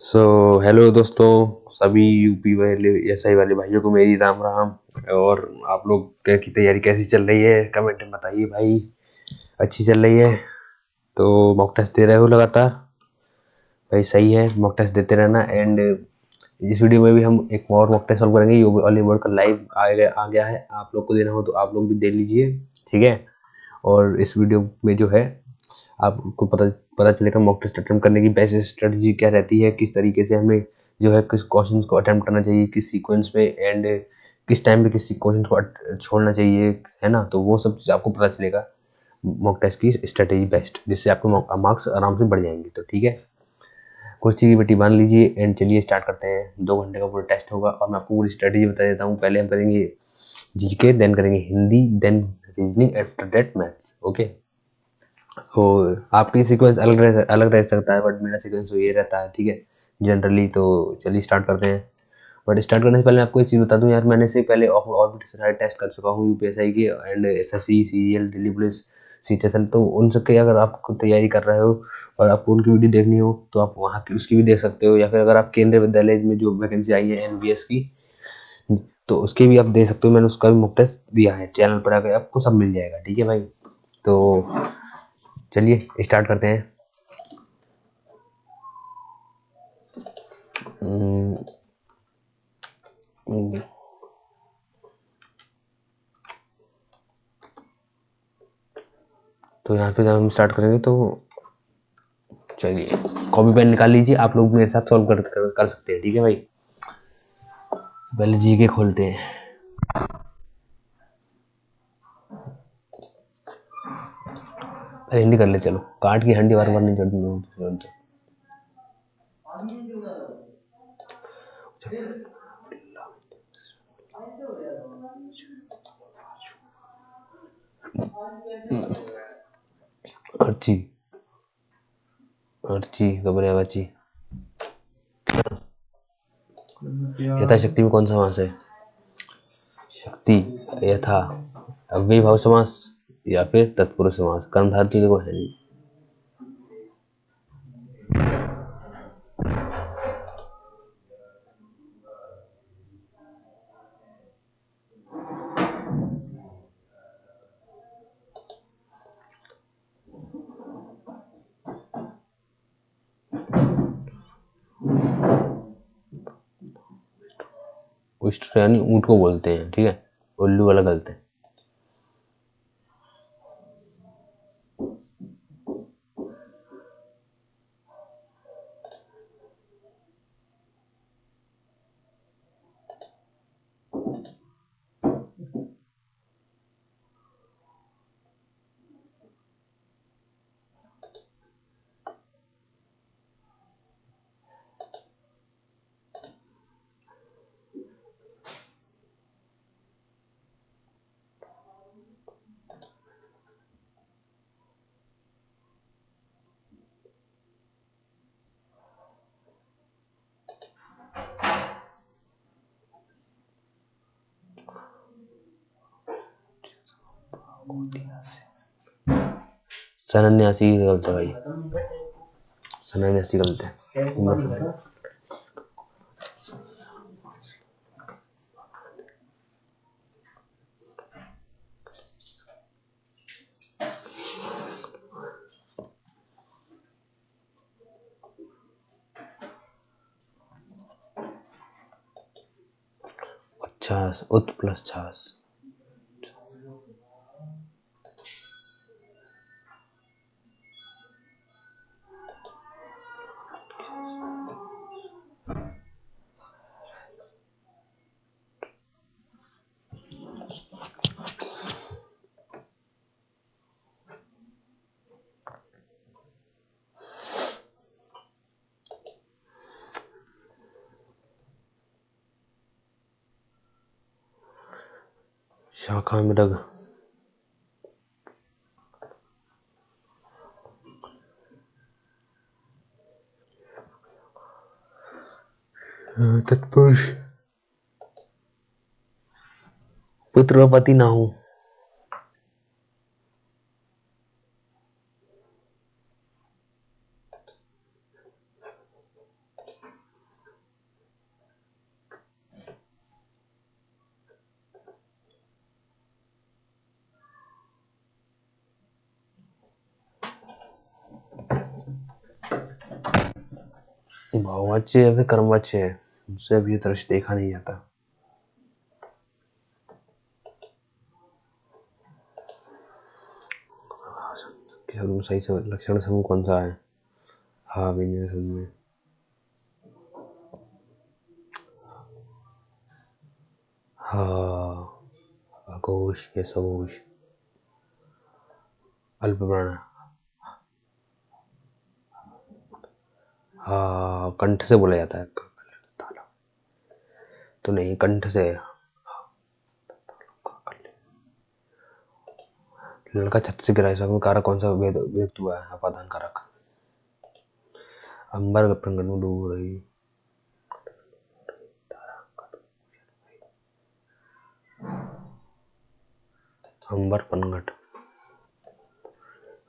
So hello दोस्तों, सभी UP वाले एसआई वाले भाइयों को मेरी राम राम। और आप लोग की तैयारी कैसी चल रही है कमेंट में बताइए भाई। अच्छी चल रही है तो मॉक टेस्ट दे रहे हो लगातार? भाई सही है, मॉक टेस्ट देते रहना। एंड इस वीडियो में भी हम एक और मॉक टेस्ट सॉल्व करेंगे। ये वाली बोर्ड का लाइव आ गया है, आप लोग को देना हो तो आप लोग भी दे लीजिए, ठीक है। और इस वीडियो में जो है आपको पता पता चलेगा मॉक टेस्ट अटेम्प्ट करने की बेस्ट स्ट्रेटजी क्या रहती है, किस तरीके से हमें जो है किस क्वेश्चंस को अटेम्प्ट करना चाहिए, किस सीक्वेंस में, एंड किस टाइम पे किस क्वेश्चन को छोड़ना चाहिए, है ना। तो वो सब चीज़ आपको पता चलेगा मॉक टेस्ट की स्ट्रेटेजी बेस्ट, जिससे आपके मार्क्स आराम से बढ़ जाएंगे। तो ठीक है, कुर्सी की बेटी मान लीजिए एंड चलिए स्टार्ट करते हैं। 2 घंटे का पूरा टेस्ट होगा और मैं आपको पूरी स्ट्रेटेजी बता देता हूँ। पहले हम करेंगे जीके, देन करेंगे Hindi, then reasoning, after that maths. Okay, तो आपकी सीक्वेंस अलग रह सकता है, बट मेरा सीक्वेंस तो ये रहता है, ठीक है, जनरली। तो चलिए स्टार्ट करते हैं। बट स्टार्ट करने से पहले मैं आपको एक चीज़ बता दूं यार, मैंने से पहले और भी सारे टेस्ट कर चुका हूँ यूपीएसआई के, and SSC, CGL, Delhi police, सीटेशन। तो उन सब के अगर आप तैयारी कर रहे हो और आपको उनकी वीडियो देखनी हो तो आप वहाँ की उसकी भी देख सकते हो, या फिर अगर आप केंद्रीय विद्यालय में जो वैकेंसी आई है एनवीएस की, तो उसकी भी आप दे सकते हो। मैंने उसका भी मॉक टेस्ट दिया है, चैनल पर आकर आपको सब मिल जाएगा, ठीक है भाई। तो चलिए स्टार्ट करते हैं। तो यहाँ पे जब हम स्टार्ट करेंगे तो चलिए कॉपी पेन निकाल लीजिए, आप लोग मेरे साथ सॉल्व कर सकते हैं, ठीक है भाई। पहले जीके खोलते हैं। हिंदी कर ले, चलो। काट की हंडी बार बार नहीं जोड़ती। अर्ची अर्ची घबराची। यथाशक्ति में कौन सा समास है? शक्ति, यथा, अव्ययी भाव समास या फिर तत्पुरुष समास। कर्मधारय तो देखो है नहीं। उष्ट यानी ऊँट को बोलते हैं, ठीक है। उल्लू वाला गलत है। सन्यासी गलत है भाई, सन्यासी गलत है। 50 उत प्लस 50। शाखा मृग, तत्पुरुष, पुत्र व पति ना हो। भाववाच्य या फिर कर्मवाच्य है, मुझसे अभी ये दृश्य देखा नहीं जाता। सही से लक्षण समूह कौन सा है? हाँ, व्यंजन समूह में हाँ, अघोष या सघोष, अल्पप्राण। हाँ, कंठ से बोला जाता है। तो नहीं, कंठ से। लड़का छत से गिरा, इसमें कारक कौन सा वेद व्यक्त हुआ है? अपादान कारक। अंबर प्रंगण में डूब रही, अंबर पनघट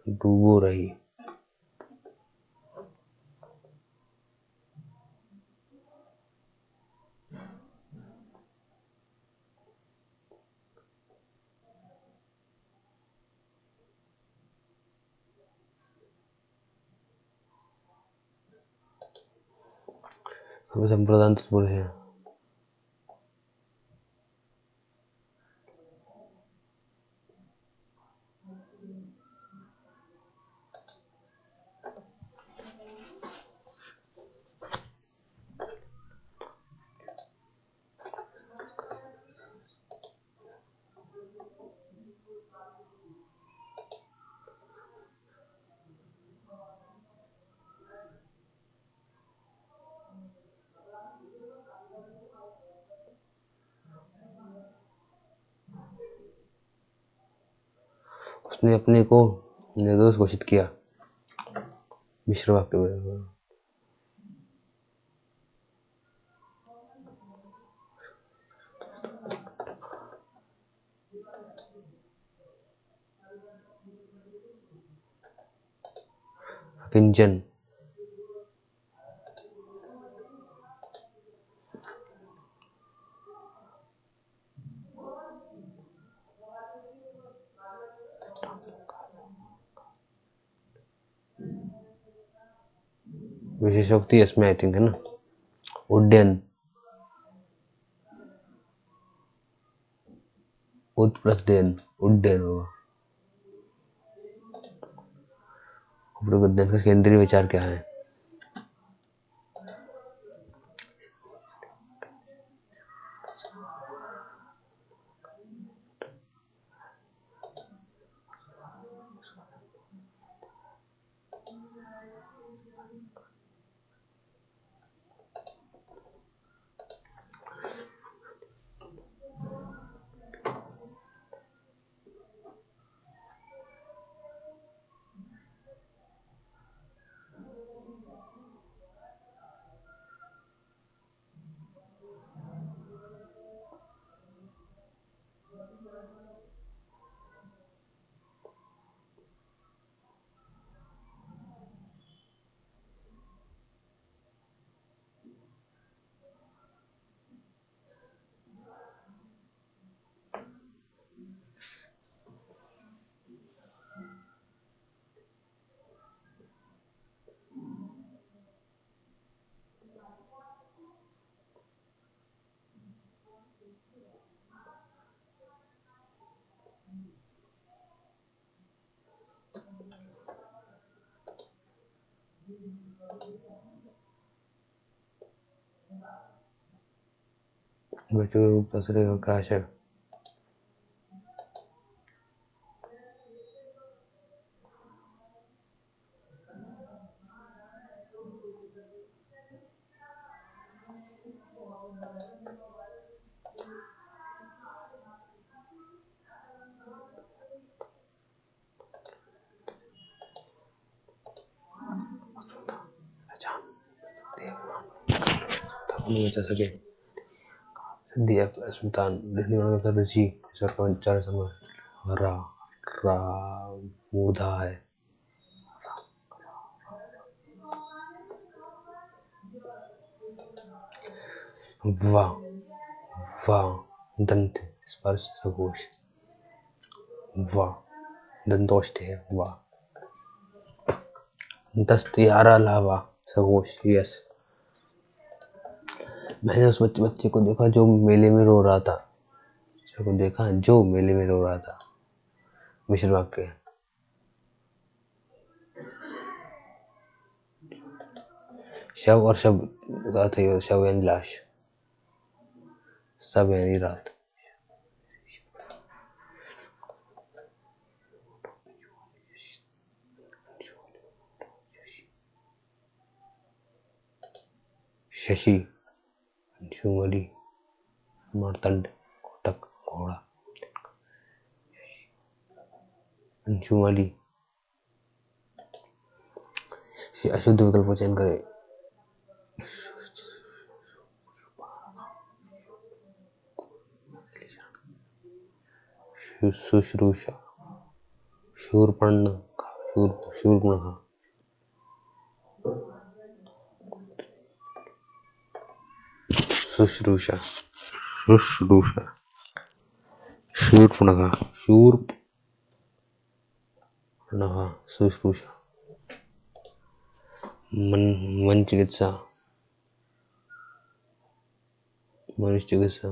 डूबो रही। संप्रदान तत्पुरुष है। उसने अपने को निर्दोष घोषित किया। मिश्र वाक्य में किंचन, विशेषोक्ति इसमें आई थिंक है ना। उड्डयन, उद प्लस डयन, उड्डयन होगा। उपरोक्त अध्ययन का केंद्रीय विचार क्या है? बच्चों के रूप पसरे का क्या आशय? नहीं बचा सके। दिया सुल्तान लिखने वाला था ऋषि, ईश्वर का उच्चारण समय रा रा मूर्धा है। वा वा दंत स्पर्श सघोष, वा दंतोष्ठ है। वा दस्त यारा लावा सघोष, यस। मैंने उस बच्चे को देखा जो मेले में रो रहा था। बच्चे को देखा जो मेले में रो रहा था। मिश्र वाक्य। शव और शव का थे, शव यानी लाश, सब यानी रात। शशि, अंशुमली, मार्तंड, कोटक, घोड़ा। अंशुमली, अशुद्ध विकल्प को चयन करें। शुश्रूषा, शूर्पणखा, शूर्पणखा। शुश्रूषा, शुश्रूषा, शूर्पणखा, शूर्पणखा, शुश्रूषा। मन चिकित्सा, मनुष्य चिकित्सा,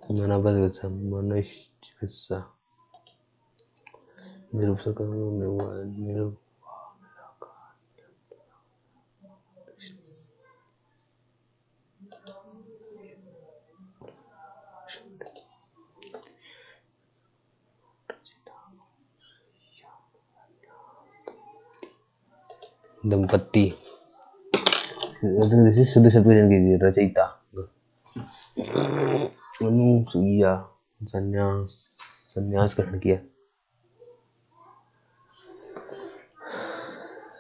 मनापा चिकित्सा, मनुष्य चिकित्सा। निरुपसर्ग दंपत्ति। शुद्ध शब्द कीजिए। रचयिता, अनुसूया, संन्यास, संन्यास ग्रहण किया।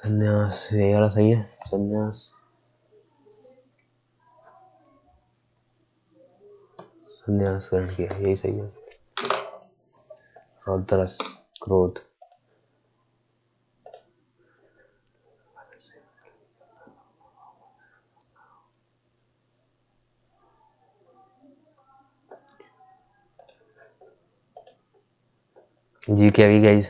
संन्यास ये वाला सही है। संन्यास, संन्यास ग्रहण किया, यही सही है। रौद्रस, क्रोध। जी क्या भी गाइस।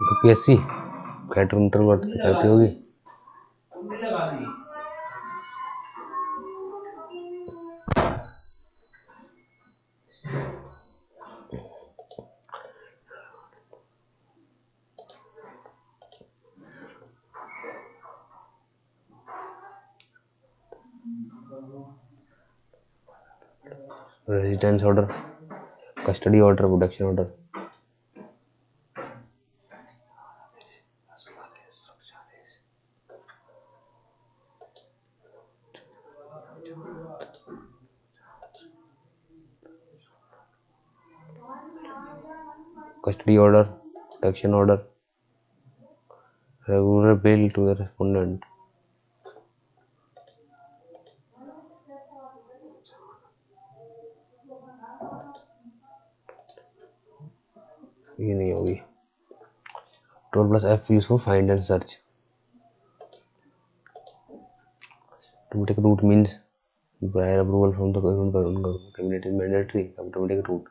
यूपीएससी कैट इंटरवर्ट से करती होगी। Residence order, custody order, protection order. Custody order, protection order, regular bill to the respondent. ये नहीं होगी। Control plus F use for find and search. Automatic route means prior approval from the cabinet is mandatory. Automatic route.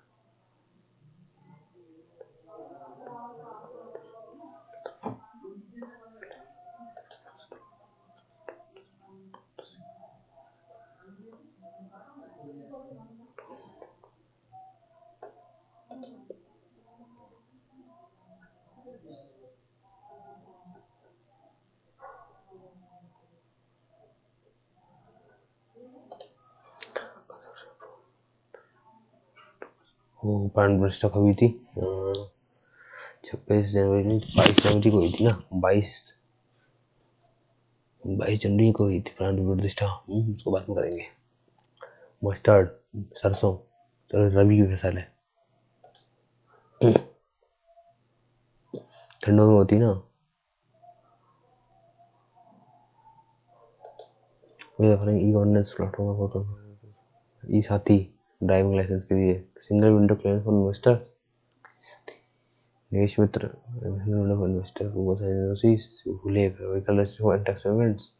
प्राण प्रतिष्ठा कब हुई थी? 26 जनवरी नहीं, 22 जनवरी को हुई थी ना। 22 जनवरी को हुई थी प्राण प्रतिष्ठा। उसको बाद में करेंगे। मस्टर्ड, सरसों, चलो रवि की फसल है। ठंडों में होती ना। ई गवर्नेंस प्लेटफॉर्म ई साथी ड्राइविंग लाइसेंस के लिए। Single window clearance for investors. Nivesh Mitra investor vehicle and tax payments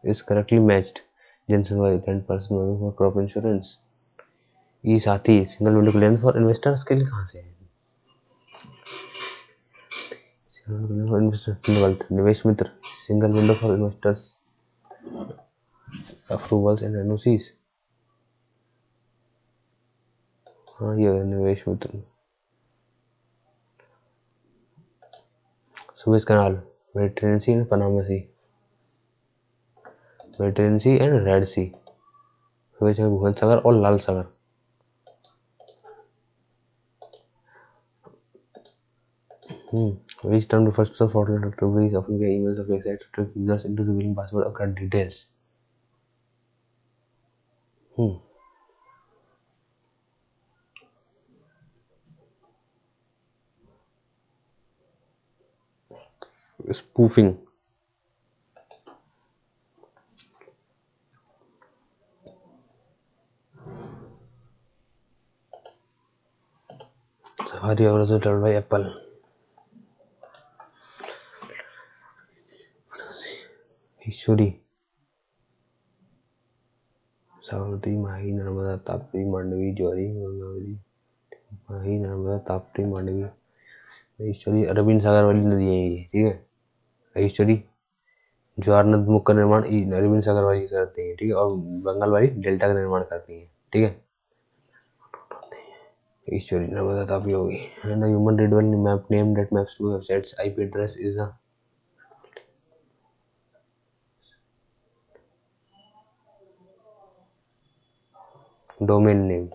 is correctly matched. जेंसन वाई 10% for crop insurance. E Sathi single window clearance for investors के लिए कहाँ से है? Nivesh Mitra single window for investors approvals and NOCs. हाँ ये Nivesh Mitra. Suez canal, Mediterranean sea and Panama sea. Mediterranean sea and red sea. Suez में भूमध्य सागर और लाल सागर। Which term refers to the fraudulent activities often via emails or websites to trick users into revealing password or card details? Spoofing. Safari was developed by Apple. ईश्वरी, साबरमती, माही, नर्मदा, ताप्ती, मांडवी, जौहरी, गोदावरी, माही, नर्मदा, ताप्ती, मांडवी। ईश्वरी अरबिंद सागर वाली नदी है ये, ठीक है। ईश्वरी ज्वार नदमुख का निर्माण अरबिंद सागर वाली करती है, ठीक है, और बंगाल वाली डेल्टा का निर्माण करती है, ठीक है। ईश्वरी, नर्मदा, ताप्ती होगी। And human readable map name that maps to websites IP address is the domain name.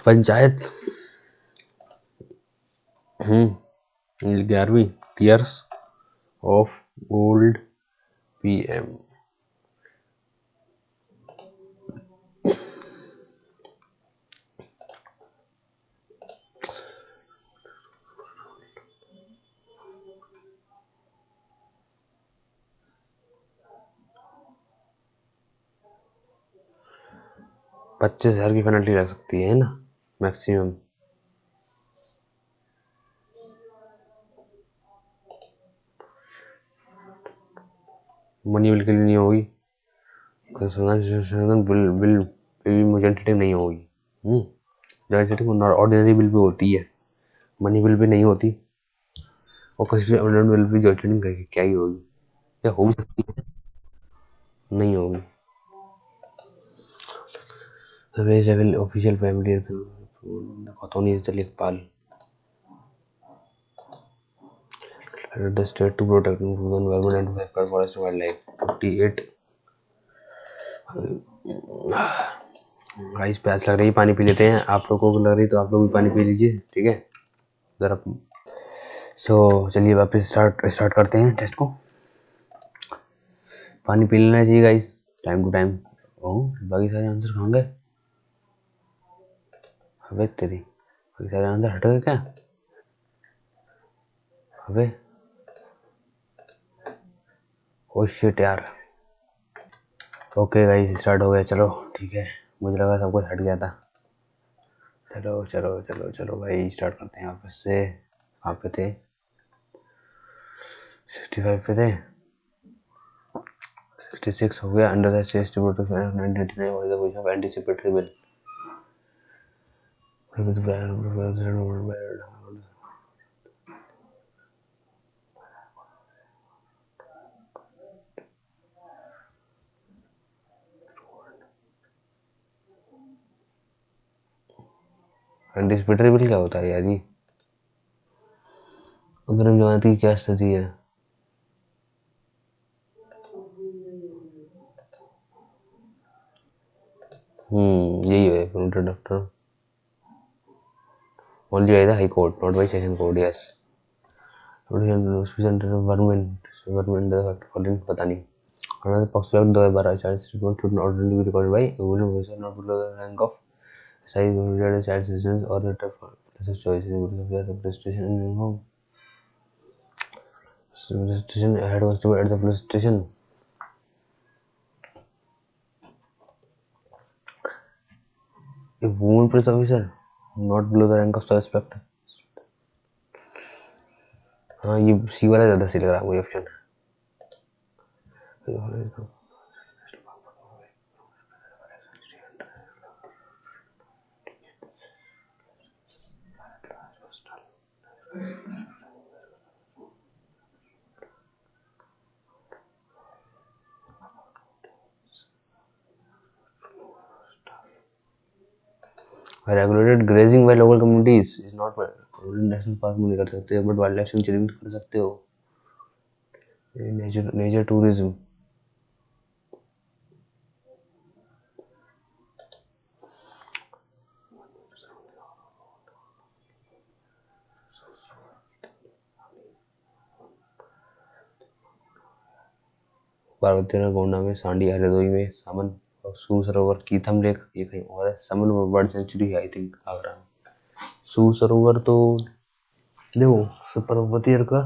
Panchayat 11वीं टीयर्स ऑफ ओल्ड पीएम। $25,000 की पेनल्टी लग सकती है ना, मैक्सिमम। मनी बिल के लिए नहीं होगी, संशोधन बिल पे भी मुझे सेटिंग नहीं होगी। Joint setting ordinary bill pay होती है, मनी बिल पे नहीं होती। और constitution bill pay joint setting क्या ही होगी, क्या हो सकती है, नहीं होगी। Survey level official family खतौनी से लेखपाल। The state to protect the environment and safeguard forest and wildlife. 58 guys प्यास लग रही है, पानी पी लेते हैं। आप लोगों को लग रही तो आप लोग भी पानी पी लीजिए, ठीक है ज़रा। चलिए वापस स्टार्ट करते हैं टेस्ट को। पानी पी लेना चाहिए गाइस टाइम टू टाइम। बाकी सारे आंसर कहाँ गए? अबे तेरी, बाकी सारे आंसर हट गए क्या? अबे ओ शिट यार। ओके गाइस स्टार्ट हो गया, चलो ठीक है। मुझे लगा सब कुछ हट गया था। चलो चलो चलो चलो भाई स्टार्ट करते हैं वापस से। कहाँ पे थे? 65 पे थे। 66 हो गया। Under the chest to 1989 what is the position of anticipatory bill? Anticipatory bill क्या होता है यार जी? अग्रिम जमानत की क्या स्थिति है? यही है promoted doctor only by the high court not bye session court. Yes government पता नहीं। Another postulate, the by child treatment should not only be recorded by women who not below the rank of size of child citizens or the choices of the police station in home. Police station head constable at the police station. A woman police officer not below the rank of suspect. हाँ ये सी वाला ज़्यादा सही लग रहा है मुझे option. Regulated grazing by local communities is not national park में नहीं कर सकते बट वाइल्ड लाइफ सेंचुरी कर सकते हो. नेचर टूरिज्म पार्वती नगर गोंडा में, सांडी हरदोई में, समन और सूर सरोवर, कीथम लेक ये कहीं और है. समन बर्ड सेंचुरी है आई थिंक आगरा में. सूर सरोवर तो देखो पार्वती नगर का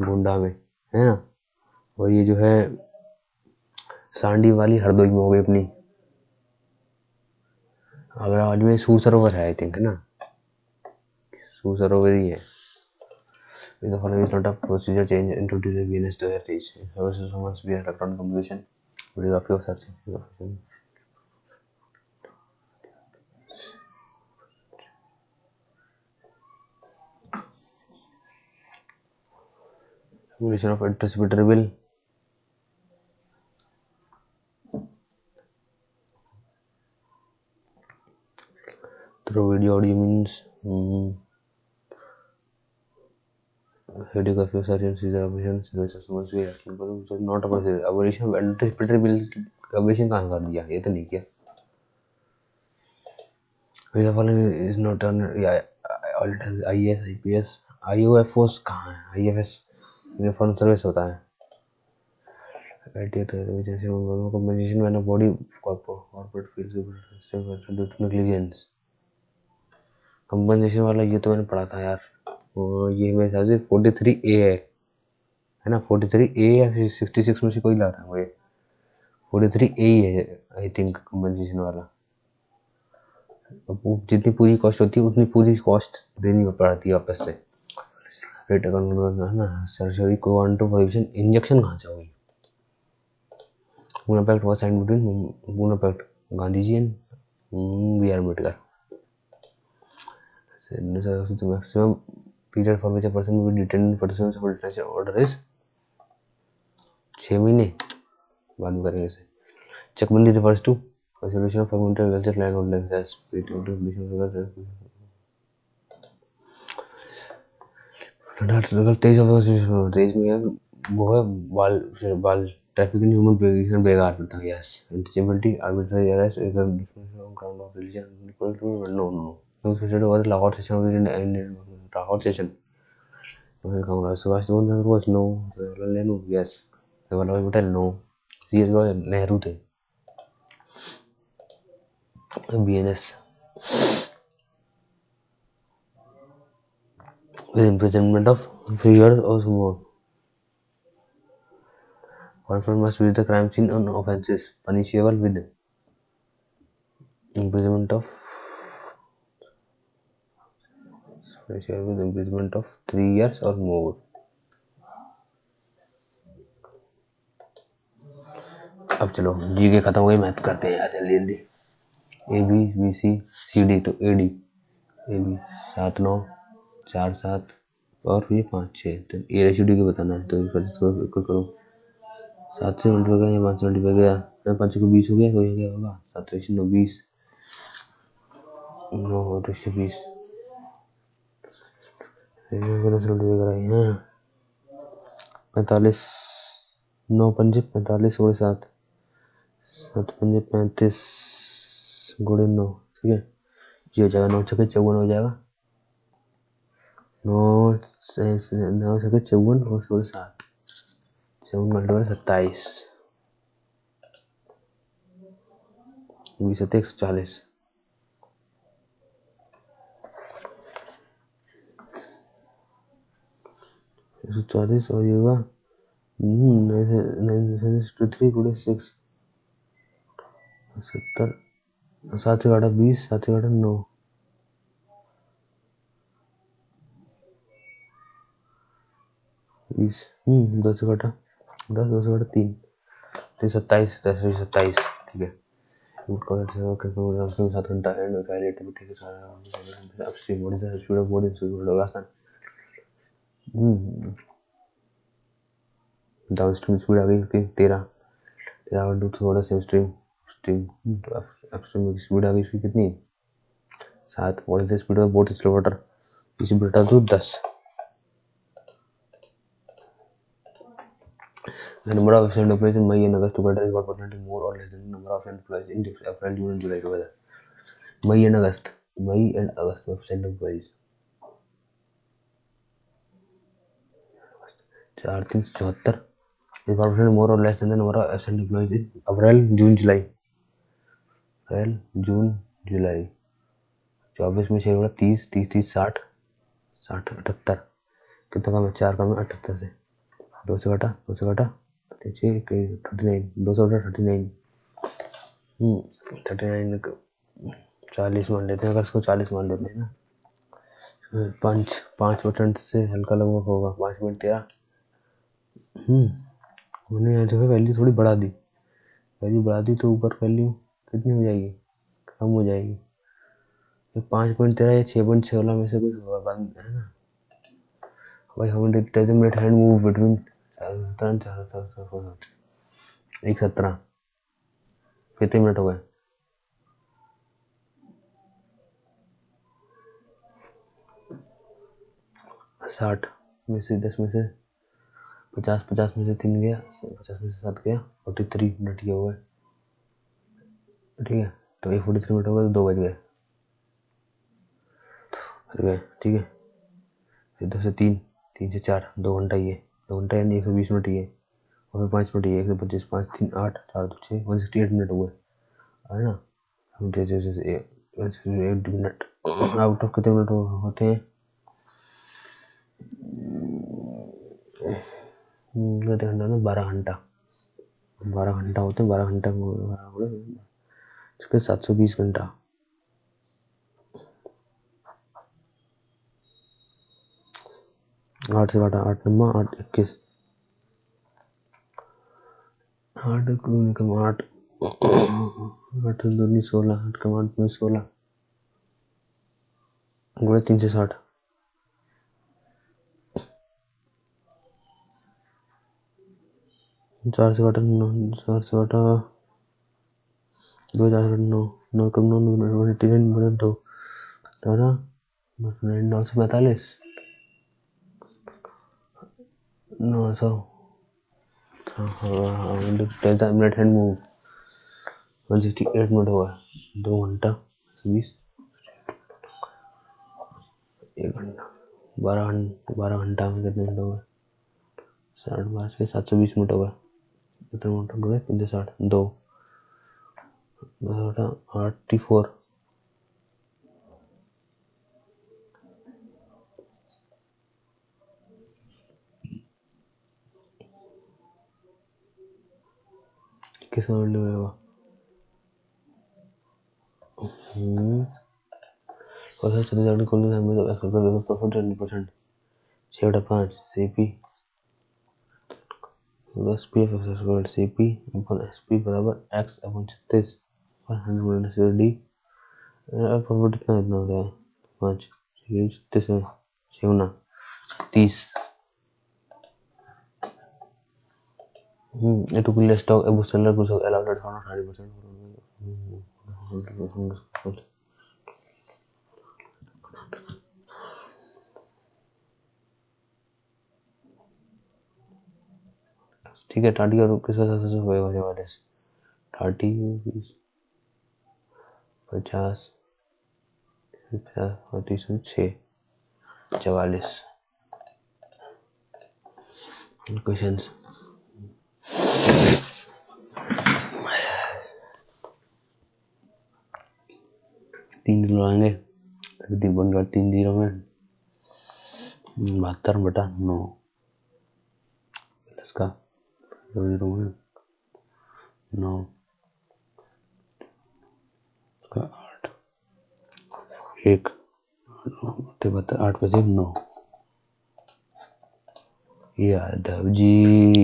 गोंडा में है ना, और ये जो है सांडी वाली हरदोई में हो गई अपनी. आगरा में सूर सरोवर है आई थिंक है ना, सूर सरोवर ही है. The following is not a procedure change introduced in VNS 2023. Services must be electronic communication. Videography of such information. Simulation of anticipatory bill. Through video audio means videography of such information. Services must be electronic. Not a procedure. Abolition of anticipatory bill. Abolition कहाँ कर दिया? ये तो नहीं किया. The following is not an IAS, IPS, IOFOs कहाँ है? IFS uniform service होता है. Compensation when a body corporate feels due to negligence. Compensation वाला ये तो मैंने पढ़ा था यार. ये मेरे हिसाब से 43A है ना, 43A या 66 में से कोई लग रहा है मुझे. 43A ही है आई थिंक कंपनसेशन वाला. अब जितनी पूरी कॉस्ट होती है उतनी पूरी कॉस्ट देनी पड़ती है वापस से. रिटर्न है ना. सर्जरी क्वांटम प्रोविजन इंजेक्शन कहाँ से होगी? Pune Pact was signed between Pune Pact, Gandhiji and B.R. Ambedkar. The maximum period for which a person will be detained in pursuance of a detention order is 6 महीने. बाद में करेंगे इसे. चकबंदी refers to conservation of agriculture land holdings as article 23 में है वो है बाल traffic in human beings बेकार प्रथा. Yes. Intouchability, arbitrary arrest, on ground of religion. No. It was Lahore session of the Lahore session. Subhash Chandra Bose no. Jawaharlal Nehru yes. Vallabhbhai Patel no. C.S. Nehru थे. BNS with imprisonment of 3 years or more. Confirm must visit the crime scene on offences punishable with imprisonment of 3 years or more. अब चलो जी के खत्म हो गई, math करते हैं यार जल्दी जल्दी. A B B C C D तो ए डी ए बी 7 9 4 7 और ये 5 6. तो ए रेशियो डी को बताना है तो इसको करो. 7 से मल्टीप्लाई गया, 5 से मल्टीप्लाई गया, 5 को 20 हो गया तो ये क्या होगा 7 रेशियो 9 20 9 रेशियो 20 45 9 पंजे 45 और 7 7 पंजे 35 गुणे 9. ठीक है ये हो जाएगा 9 छक्के 54 हो जाएगा. 9 छक्के 54 और 7 7 मल्टीप्लाई 27 20 सत्ते 140, 140 और ये होगा 9 टू 6 70, 7 से काटा 20, 7 से काटा 9, 20, 10 से काटा 10, 2 से काटा 3, 27, 10 से 27, ठीक है। 7 घंटा है रिलेटिविटी के साथ upstream what is the speed of board in speed होगा आसान। डाउनस्ट्रीम स्पीड आ गई उसकी 13 थोड़ा सा स्ट्रीम स्ट्रीम अपस्ट्रीम की स्पीड आ गई उसकी कितनी 7। What is the speed of boat slow water इसी बेटा तो 10। The number of efficient employees in May and August together is about percentage more or less than the number of employees in April, June and July together. May and August efficient employees 4,374 is about percent more or less than the number of efficient employees in April, June, July. April, June, July 24 में 6 बड़ा 30, 30, 30, 60, 60, 78 कितना कम है 4 कम है 78 से 2 से घटा 39 2 से घटा 39 40 मान लेते हैं अगर इसको 40 मान लेते हैं ना 5% से हल्का लगभग होगा 5.13। मैंने यहाँ जो है वैल्यू थोड़ी बढ़ा दी तो ऊपर वैल्यू कितनी हो जाएगी कम हो जाएगी 5.13 या 6.16 में से कुछ होगा बाद में है ना भाई हम डेजिग्नेट हैंड मूव बिटवीन 1:17 कितने मिनट हो गए 60 में से 10 में से 50 में से 3 गया 50 में से 7 गया 43 मिनट ये हो गए ठीक है तो 43 मिनट हो गए तो 2 बज गए ठीक है फिर 2 से 3 3 से 4 2 घंटा ये 2 घंटा यानी 120 मिनट ये और फिर 5 मिनट ये 125 5 3 8 4 2 6 168 मिनट हुए है ना हम जैसे 168 मिनट आउट ऑफ कितने मिनट होते हैं कितने घंटा होते 12 घंटा 12 घंटा होते हैं 12 घंटा 720 घंटा 8 से काटा 8 नंबर 8 21 8 कम 8 8 दूनी 16 8 कम 8 में 16 गुणे 3 से 60 4 से काटा 9 4 से काटा 2 4 से काटा 9 9 कम 9 89 बटा 2 18 9 से 45 900 मिनट हैंड मूव 168 मिनट हुआ 2 घंटा 20 1 घंटा 12 घंटा में कितने मिनट हो गए 60 से 720 मिनट हो गए कितने मिनट हो गए 360 2 84 किस मिनट लगेगा और चले जाने को लिए हमें तो profit 20% 6/5 CP plus P F X CP अपन एसपी बराबर एक्स अपन 36 और 100 से डी प्रॉफिट इतना हो रहा है 5 36 है 6 30 it will less stock above seller goes allowed at 30%. ठीक है 30 और किस वजह से होएगा जवाब 30 50 और 30 6 44 क्वेश्चंस 3 जीरो आएंगे, 3 जीरो में 72/9 प्लस का 2 जीरो में 9 का 8 1 8 बजे 9। ये जी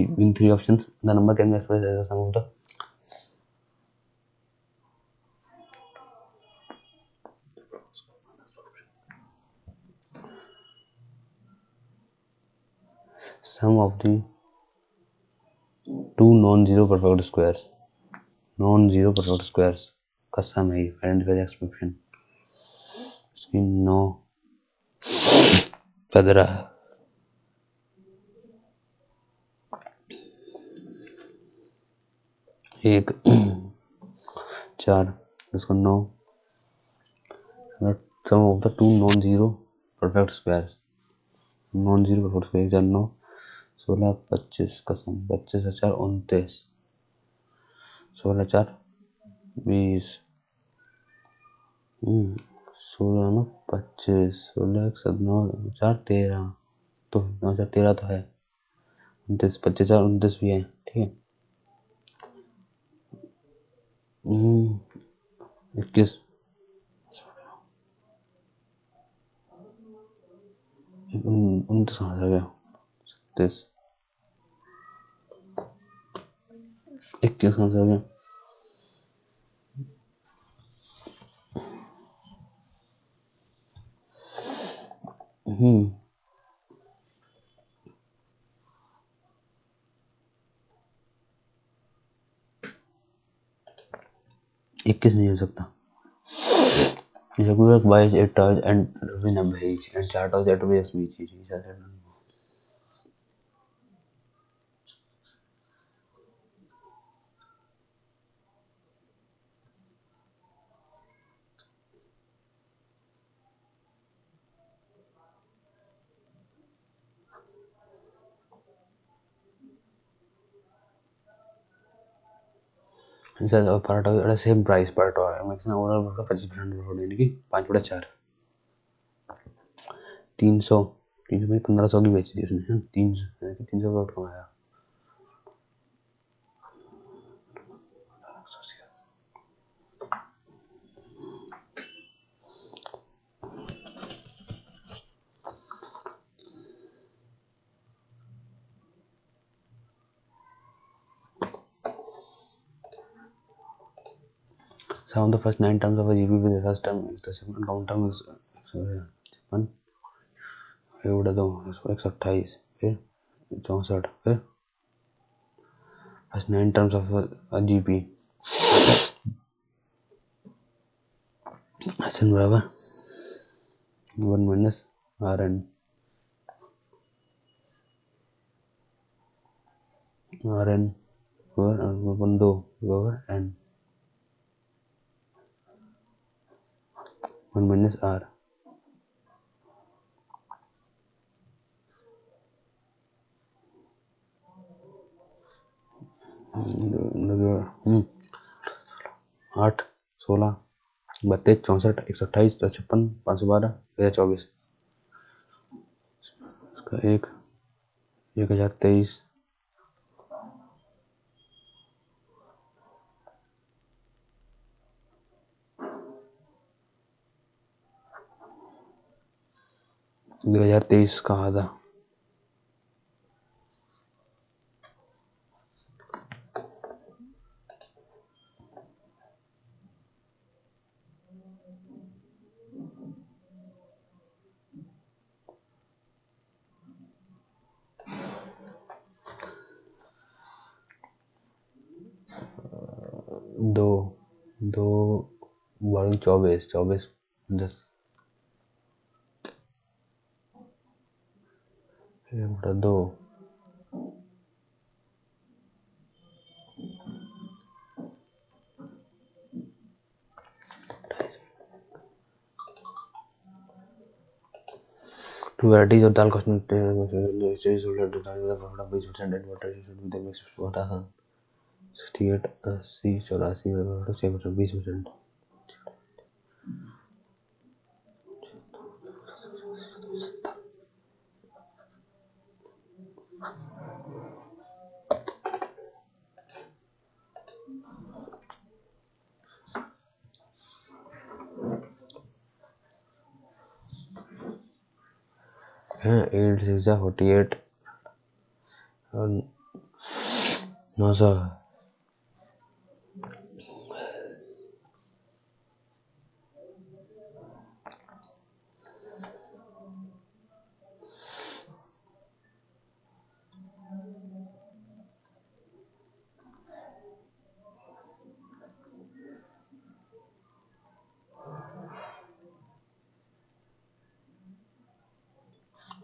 इन 3 options the number can be expressed as the sum of the sum of the two non-zero perfect squares का सम है। Identify the expression. इसकी 9 15 1 4 इसको 9 sum of the two non zero perfect squares 9 16 25 का सम 25 4 29 16 4 20 16 9 25 16 9 4 13 तो 9 4 13 तो है 29 25 4 29 भी है। ठीक है 21 29 कहाँ से आ गया 37 21 कहाँ से आ गया 21 नहीं हो सकता। By 8 hours and Rubin Abhij and chart of that way speech paratha same price paratha maximum overall 25% यानी कि 5/4 300 में 1500 की बेची थी उसने 300 प्लॉट कमाया। Sum the first 9 terms of a GP with the first term the second count term is 1 ये उड़ा दो 128 फिर 64 फिर first 9 terms of a GP SN बराबर 1 minus RN over 1 2 over N 1 minus R आठ 16 32 64 128 56 512 2024 इसका 1023 2023 कहा था। दो 24 10 2 Two varieties of dal costing 68 80 84 20%। हैं 8 6 48 और 900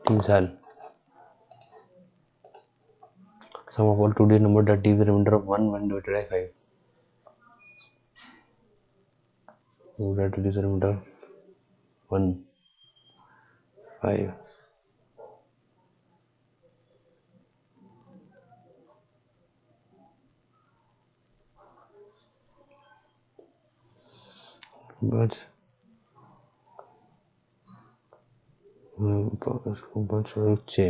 3 साल। Sum of all 2D number that give the remainder of 1 when divided by 5. That is the remainder 1 5 बस 5 और 6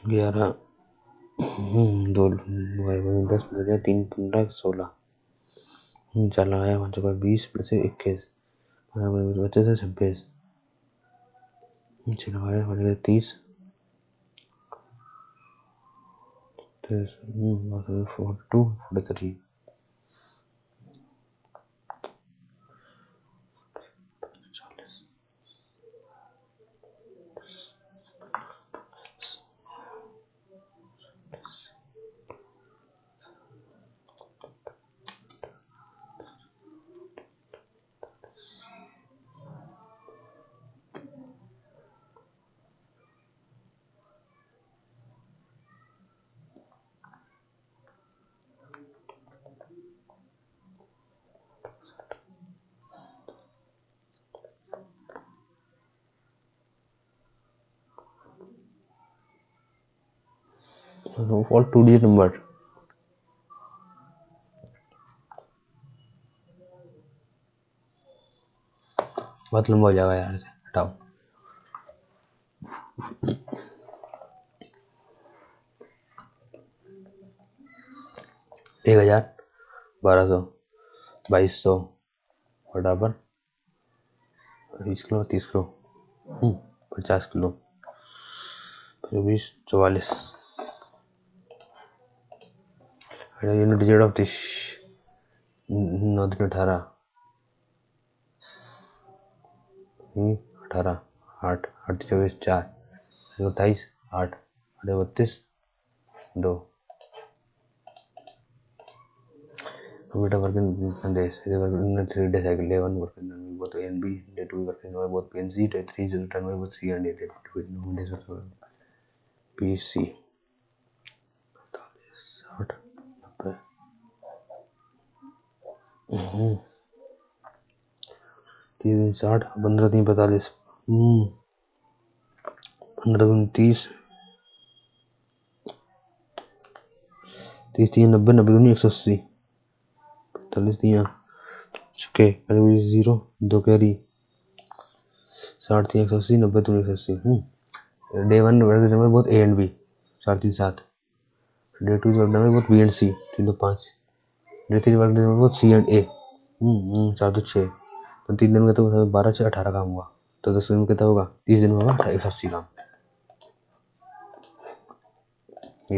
11 2 10 3 15 16 4 लगाया 5 20 प्लस 21 बच्चे से 26 6 लगाया 5 30 42 43 all 2D number बहुत लंबा हो जाएगा यार से हटाओ 1000 1200 2200 बराबर 20 kilo 30 kilo 50 kilo 20 44 unit digit of this 9 3 18 18 8 8 24 4 28 8 32 2 beta work in days. They work in 3 days cycle. Day 1 work in both A and B. Day 2 work in both P and C. Day 3 is done by both C and A. Day 2 days of P C. 60 90 3 दिन 60 15 दिन 45 15 दिन 30 30 दिन 90 90 दिन 180 45 दिन okay carry 0 2 carry 60 3 180 90 2 180 day 1 work number both A and B 4 3 7 day 2 work number both B and C 3 2 5 day 3 work number both C and A 4 2 6 तो 3 दिन में तो 12 6 18 काम हुआ तो 10 दिन में कितना होगा 30 दिन में होगा 180 काम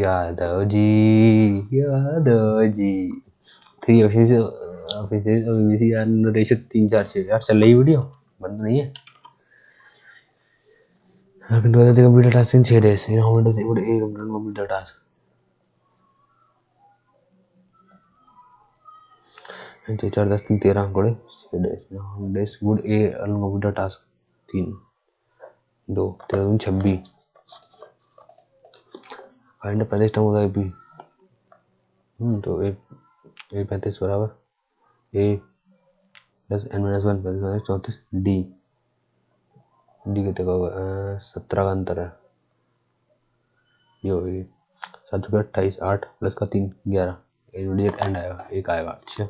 यादव जी 3 ऑफिस यार नरेश 3 4 6 यार चल रही वीडियो बंद नहीं है I can do the complete task in 6 days. You know how many days it would complete the task? And 4 10 3 13 कोड़े 6 days. You know how many days would A complete the task? 3 2 13 26 find 35 time होगा B तो A 35 बराबर A plus n minus 1 35 34 D कितने का होगा 17 का अंतर है ये होगी 7 का 28 8 प्लस का 3 11 इमीडिएट एंड आएगा एक आएगा अच्छा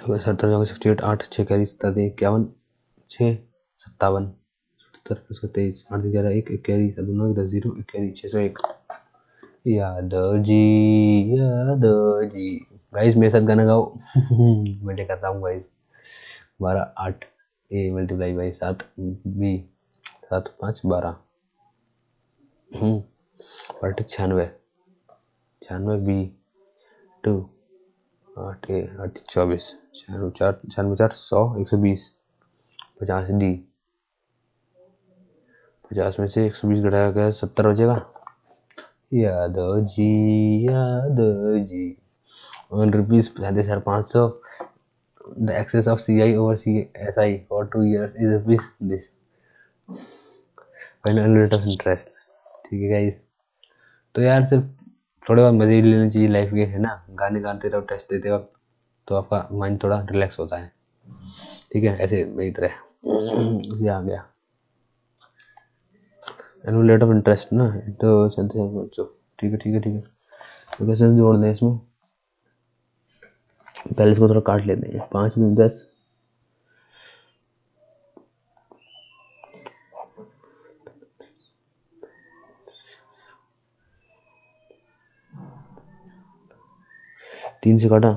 70 68 8 6 कैरी 57 51 6 57 77 प्लस का 23 8 11 1 carry 9 10 0 1 carry 601 Yadav ji, Yadav ji. Guys मेरे साथ गाना गाओ। मैं कर रहा हूँ guys. 12 8 A multiply by 7 B 7 5 12 बटे 96 96 बी 2 8 ए 8 24 96 4 100 120 50 डी 50 में से 120 घटाया गया 70 हो जाएगा। यादव जी, यादव जी। ₹35,500 the excess of CI over CSI for 2 years is rupees this final rate of interest। ठीक है गाइस। तो यार सिर्फ थोड़े बहुत मजे लेने चाहिए लाइफ के, है ना। गाने गाते रहो टेस्ट देते वक्त, तो आपका माइंड थोड़ा रिलैक्स होता है। ठीक है, ऐसे मेरी तरह ये आ गया एनुअल रेट ऑफ इंटरेस्ट ना। तो ठीक है ठीक है ठीक है। तो कैसे जोड़ दें इसमें, पहले इसको थोड़ा काट लेते हैं। 5 में 10 3 से काटा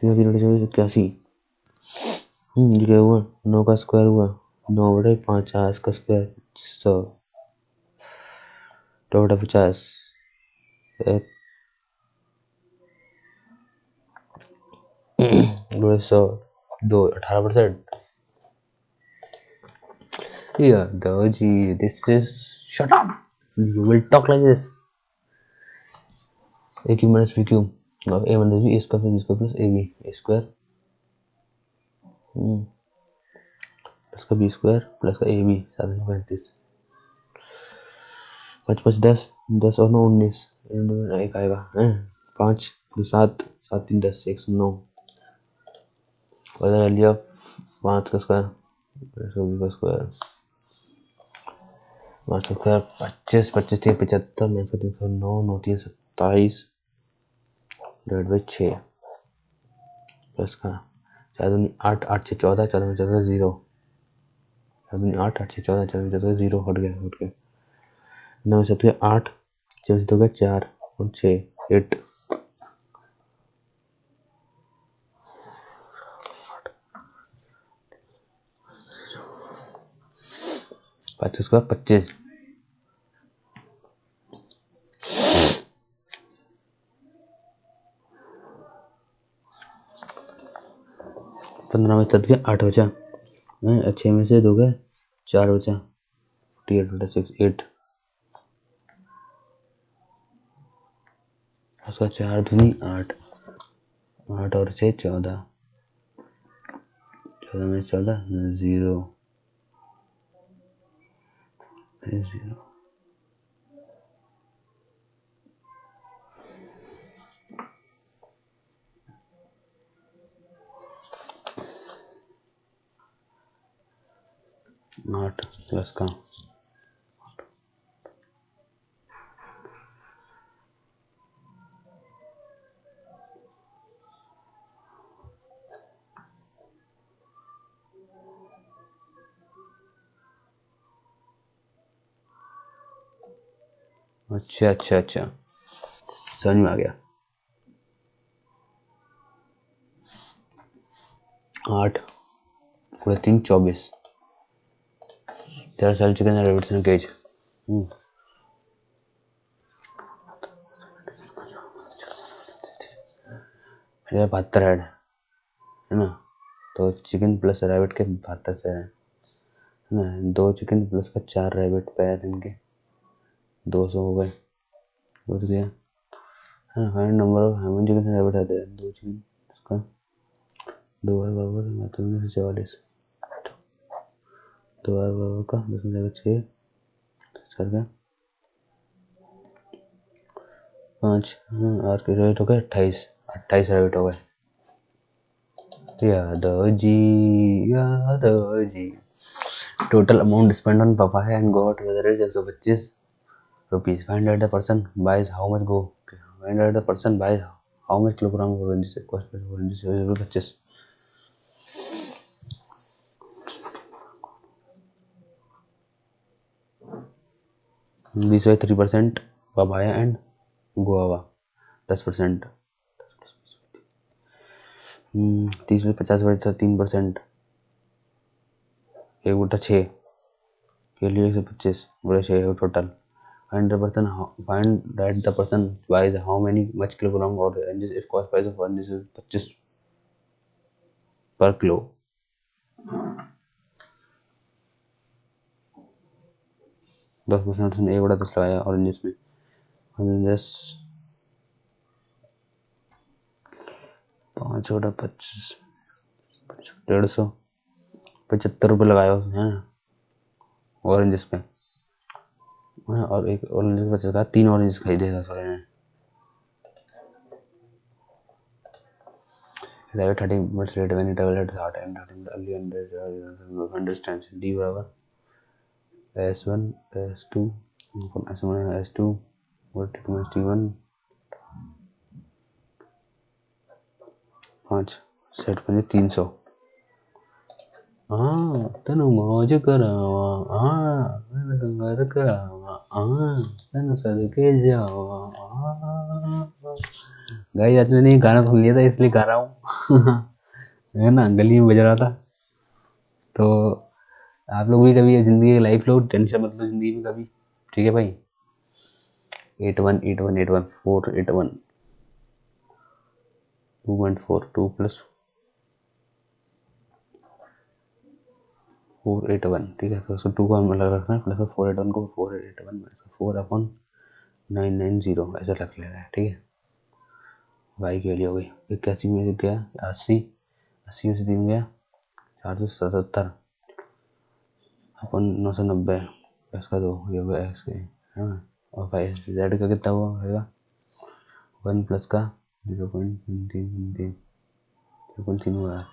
81। ये क्या हुआ, 9 का स्क्वायर हुआ 9/50 का square 100 2/50 100 2 18%। Yeah, Daji, this is shut up. You will talk like this. A cube minus b cube. अब a minus b a square plus b square plus ab a square plus का b square plus का ab 735। 5 5 10 10 और 9 19 एक आएगा हैं। 5 7 7 3 10 109। पता लिया 5 का स्क्वायर b का स्क्वायर 5 का स्क्वायर 25 25 3 75 मैं 9 9 3 27 डिवाइड बाई 6 प्लस का 4 8 8 6 14 14 में 14 0 4 8 8 6 14 14 में 14 0 हट गया 9 7 8 6 से 2 4 और 6 8 5 स्क्वायर 25 15 में 7 8 बचा 6 में से 2 4 बचा 48 6 8 उसका 4 दूनी 8 8 और 6 14 14 में 14 0 0 8 प्लस का अच्छा अच्छा अच्छा समझ में आ गया। 8 पूरे 3 24 13 साल चिकन रेबिट्स केज 72 हेड है ना। तो चिकन प्लस रैबिट के 72 से है ना। 2 चिकन प्लस का 4 रैबिट पैर इनके 200 हो गए। बच गया हाँ हाँ number of human chicken rabbit आते हैं 2 चिकन इसका 2 बार बराबर 44 2 बार बराबर का 10 में जाएगा 6 करके 5 और के रैबिट हो गए 28 रैबिट हो गए। Yadav ji total amount spend on papaya and goat whether is 125 rupees। find out the person buys how much go find out the person buys how much kilogram of oranges cost per oranges 25। 20/3% papaya and guava 10%। 30/50 3%। 1/6 के लिए 125 बड़े 6 total. Find that the person buys how many much kilogram or oranges if cost price of oranges is 25 per kilo। 10% 1/10 लगाया oranges में। Oranges 5/25 150 ₹75 लगाया उसने oranges पे। और एक ऑरेंज 50 का 3 ऑरेंज खरीदेगा सर ने। 30 minutes late when it travel at heart and early understands D बराबर S1 S2 S1 S2 T1 5 set बने 300। तनु मौज करावा संगर करावा तनु सदके जावा। गाइस आज मैंने गाना सुन लिया था इसलिए गा रहा हूँ। है ना, गली में बज रहा था। तो आप लोग भी कभी जिंदगी की लाइफ लो, टेंशन मत लो जिंदगी में कभी, ठीक है भाई। 818181 481 2.4 2 + 481, ठीक है। तो उसको 2 को हम अलग रखना है, प्लस 481 को 481 4/990 ऐसा रख लेना है, ठीक है। वाई की वैल्यू हो गई 81 में से गया 80, 80 में से 3 गया 477 अपन 990 प्लस का 2 ये हो गया एक्स के, है ना। और फाइव जेड का कितना हुआ होगा 1 प्लस का 0.3 0.3 हुआ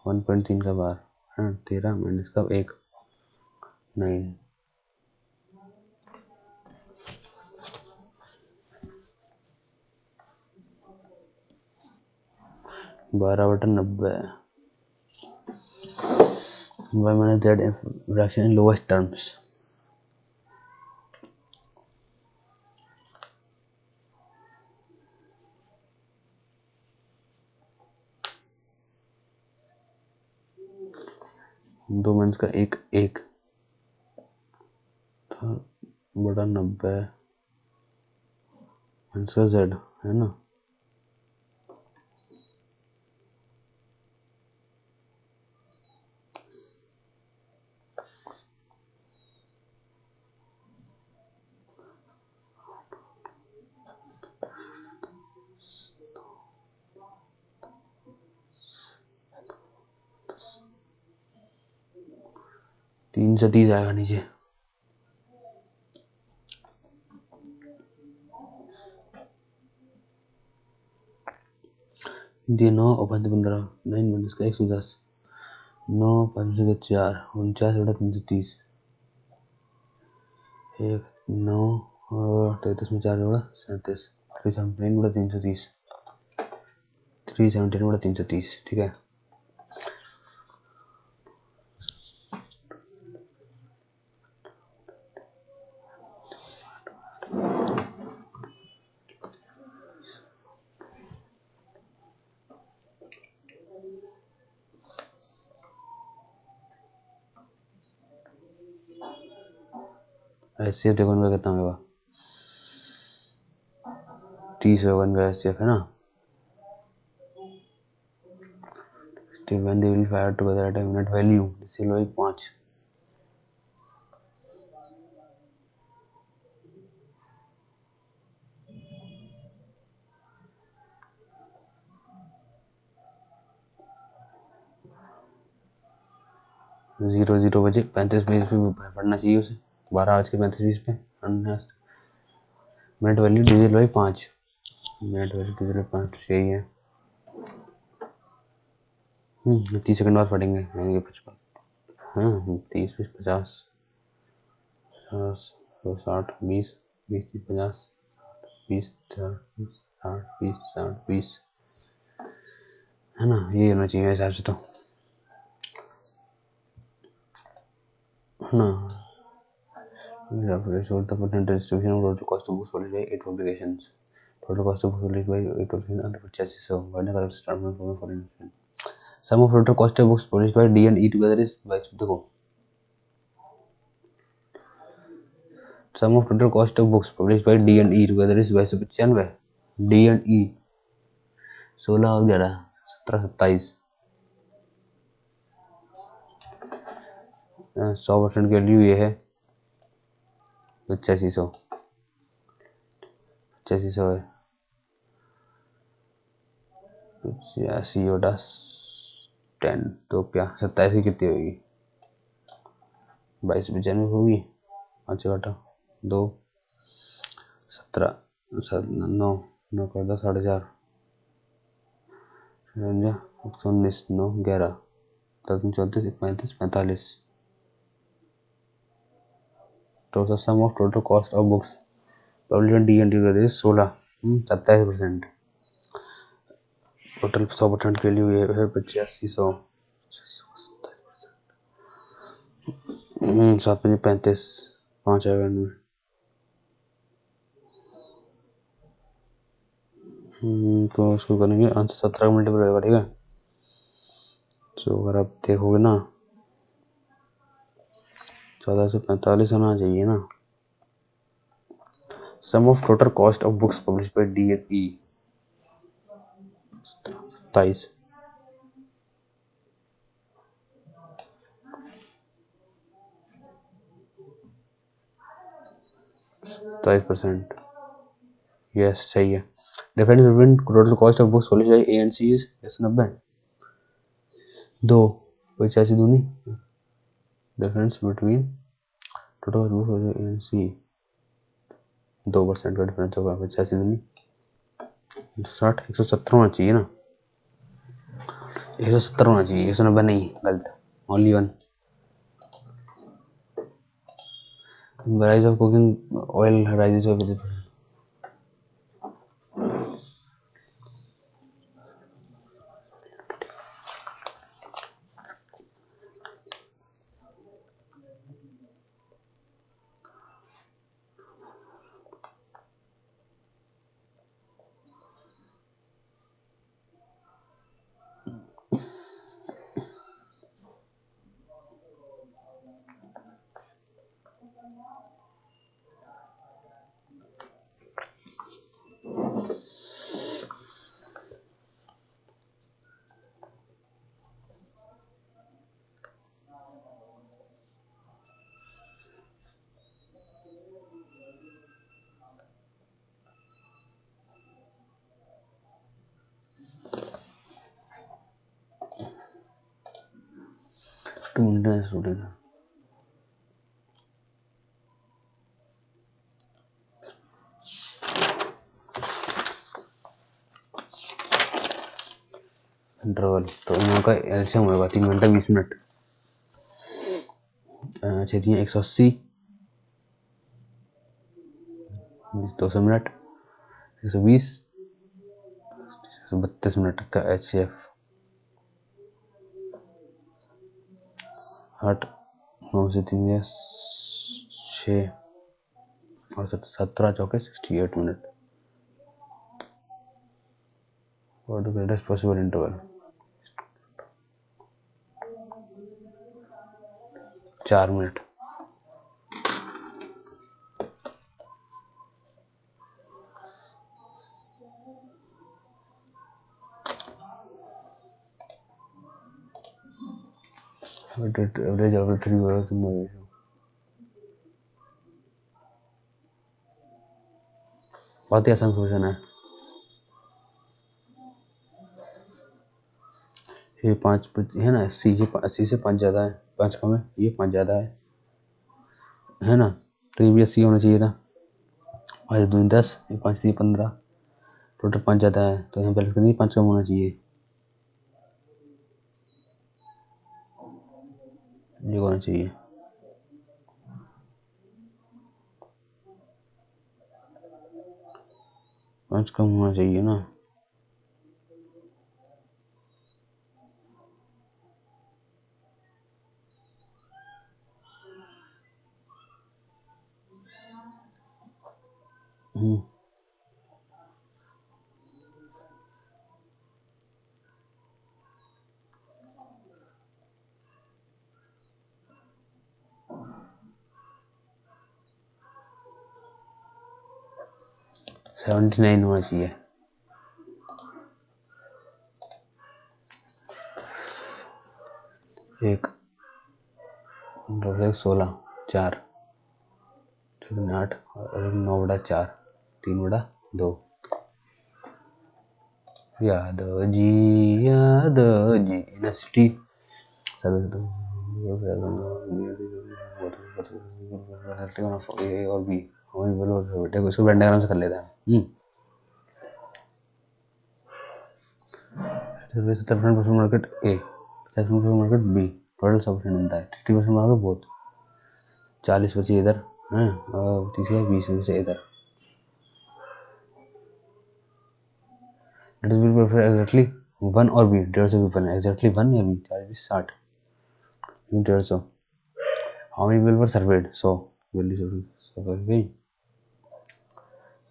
1.3 का बार है 13 माइनस का 1 9 12/90 y minus z fraction in lowest terms। दो माइनस का 1 1 था बटा 90 माइनस का z है ना। तीन से 30 आएगा नीचे। दिए 9 और 5 15 9 माइनस का 110 9 5 का 4 49/330 1 9 और 33 में 4 जोड़ा 37 379/330 379/330, ठीक है। एचसीएफ देखो उनका कितना होगा 30 होगा उनका एचसीएफ, है ना। When they will fire together at a unit value this will be 5 0 बजे 35 मिनट पे पढ़ना चाहिए उसे 12:35 पे minute value digital by 5 minute value digital 5 यही है। 30 सेकंड बाद पढ़ेंगे 55 हाँ 30 20 50 60 20 20 50 20 60 20 60 20 है ना। ये होना चाहिए हिसाब से तो, है ना। showed the percent distribution of total cost of books published by 8 publications. Total cost of books published by 8 publications under chassis. So, what is the correct statement for the following? Sum of total cost of books published by D and E together is 22. देखो, sum of total cost of books published by D and E together is 2295. D and E 16 और 11 17 27 100% के लिए ये है 8500 8500 है 85 बटा 10 तो क्या 27 कितनी होगी 22 95 होगी 5 घटा 2 17 9 9 कर दो 4.5 19 9 11 13 34 35 45 total sum of total cost of books published D and D is 16 27%. Total 100% के लिए है 8500 7 5 35 5 आएगा इनमें तो उसको करेंगे अंश 17 मल्टीपल होगा ठीक है। तो अगर आप देखोगे ना 1445 आना चाहिए ना। Sum of total cost of books publish by D and E 27 27%। Yes सही है। Difference between total cost of books publish by A and C is 90 2 85 दूनी difference between total books publish by A and C 2% का difference होगा 85 दूनी 60 170 होना चाहिए ना 170 होना चाहिए 190 नहीं गलत only one. Price of cooking oil rises by 50%। Student interval तो यहाँ का एलसीएम होगा 3 घंटा 20 मिनट 180 200 मिनट 120 132 मिनट का एचसीएफ 8 9 से 3 या 6 और 17 चौके 68 minute. What the greatest possible interval 4 minute. Average of the 3 hours in the ratio बहुत ही आसान क्वेश्चन है। ये 5 है ना 80 से 5 ज़्यादा है 5 कम है ये 5 ज़्यादा है ना तो ये भी 80 होना चाहिए था 5 2 10 ये 5 3 15 टोटल 5 ज़्यादा है तो यहाँ बैलेंस करनी 5 कम होना चाहिए ये होना चाहिए 5 कम होना चाहिए ना। 79 होना चाहिए। एक 16 4 8 और 9/4 3/2। यादव जी यूनिवर्सिटी ए और बी बेटे को इसको वेन डायग्राम से कर लेते हैं। मार्केट ए, 50% मार्केट बी, टोटल 100% बनता है। 50% मार्केट बोथ, 40 बचे इधर हैं और 20 बचे इधर। It will prefer exactly 1 और बी, 150 भी 1 exactly 1 या B, 40 60 150। How many people were surveyed? 100 value survey गई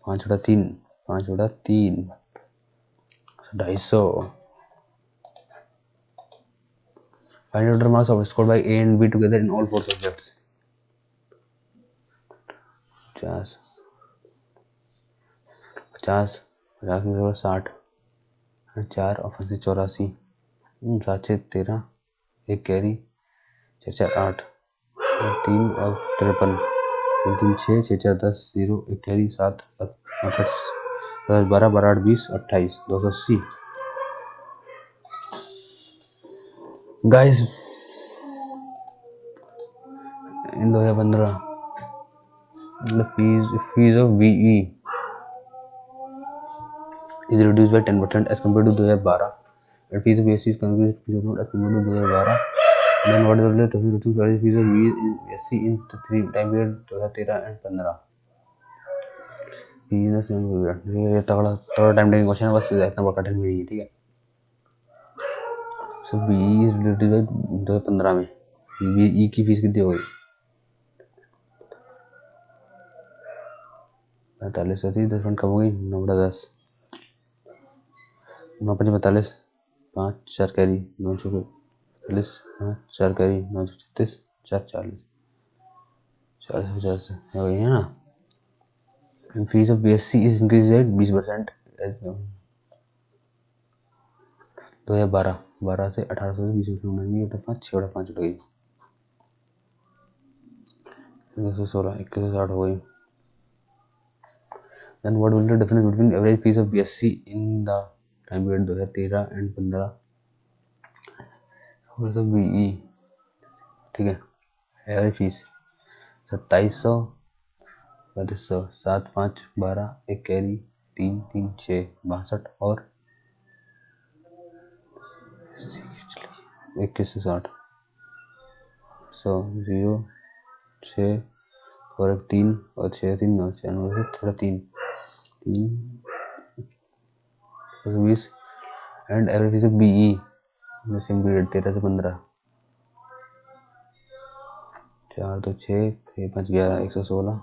5/3 5/3 250। Find out the marks of scored by A and B together in all 4 subjects। 50 50 50 में 60 4 और 5 84 7 6 13 1 कैरी 4 4 8 3 और 53 3 3 6 6 4 10 0 1 carry 7 8 12 12 8 20 28 280। Guys in 2015 the fees of BE is reduced by 10% as compared to 2012 and fees of BSc is increased as compared to 2012। then what is the total fees of BSc in the 3 time period 2013 and 15। ये तगड़ा time taking question है, बस इतना बड़ा कठिन नहीं है। ठीक है, सो BE इज रिलेटेड बाय 2015 में BE की फीस कितनी हो गई? 45 थी, 10 कम हो गई 9/10 9 5 45 5 4 कैरी 945 5 4 कैरी 936 4 40 40 50 हो गई है ना। Fees of BSc is increase at 20% 2012 12 से 1800 से 20% 5/5 उठ गई 116 2160 हो गई। Then what will be the difference between average fees of BSc in the time period 2013 and 15 तो BE? ठीक है, एवरेज फीस 2700 3200 7 5 12 1 कैरी 3 3 6 62 और 21 से 60 100 0 6 और 3 और 6 3 9 6 9 से थोड़ा 3 20 and average fees of BE same period 13 से 15 4 2 6 5 11 116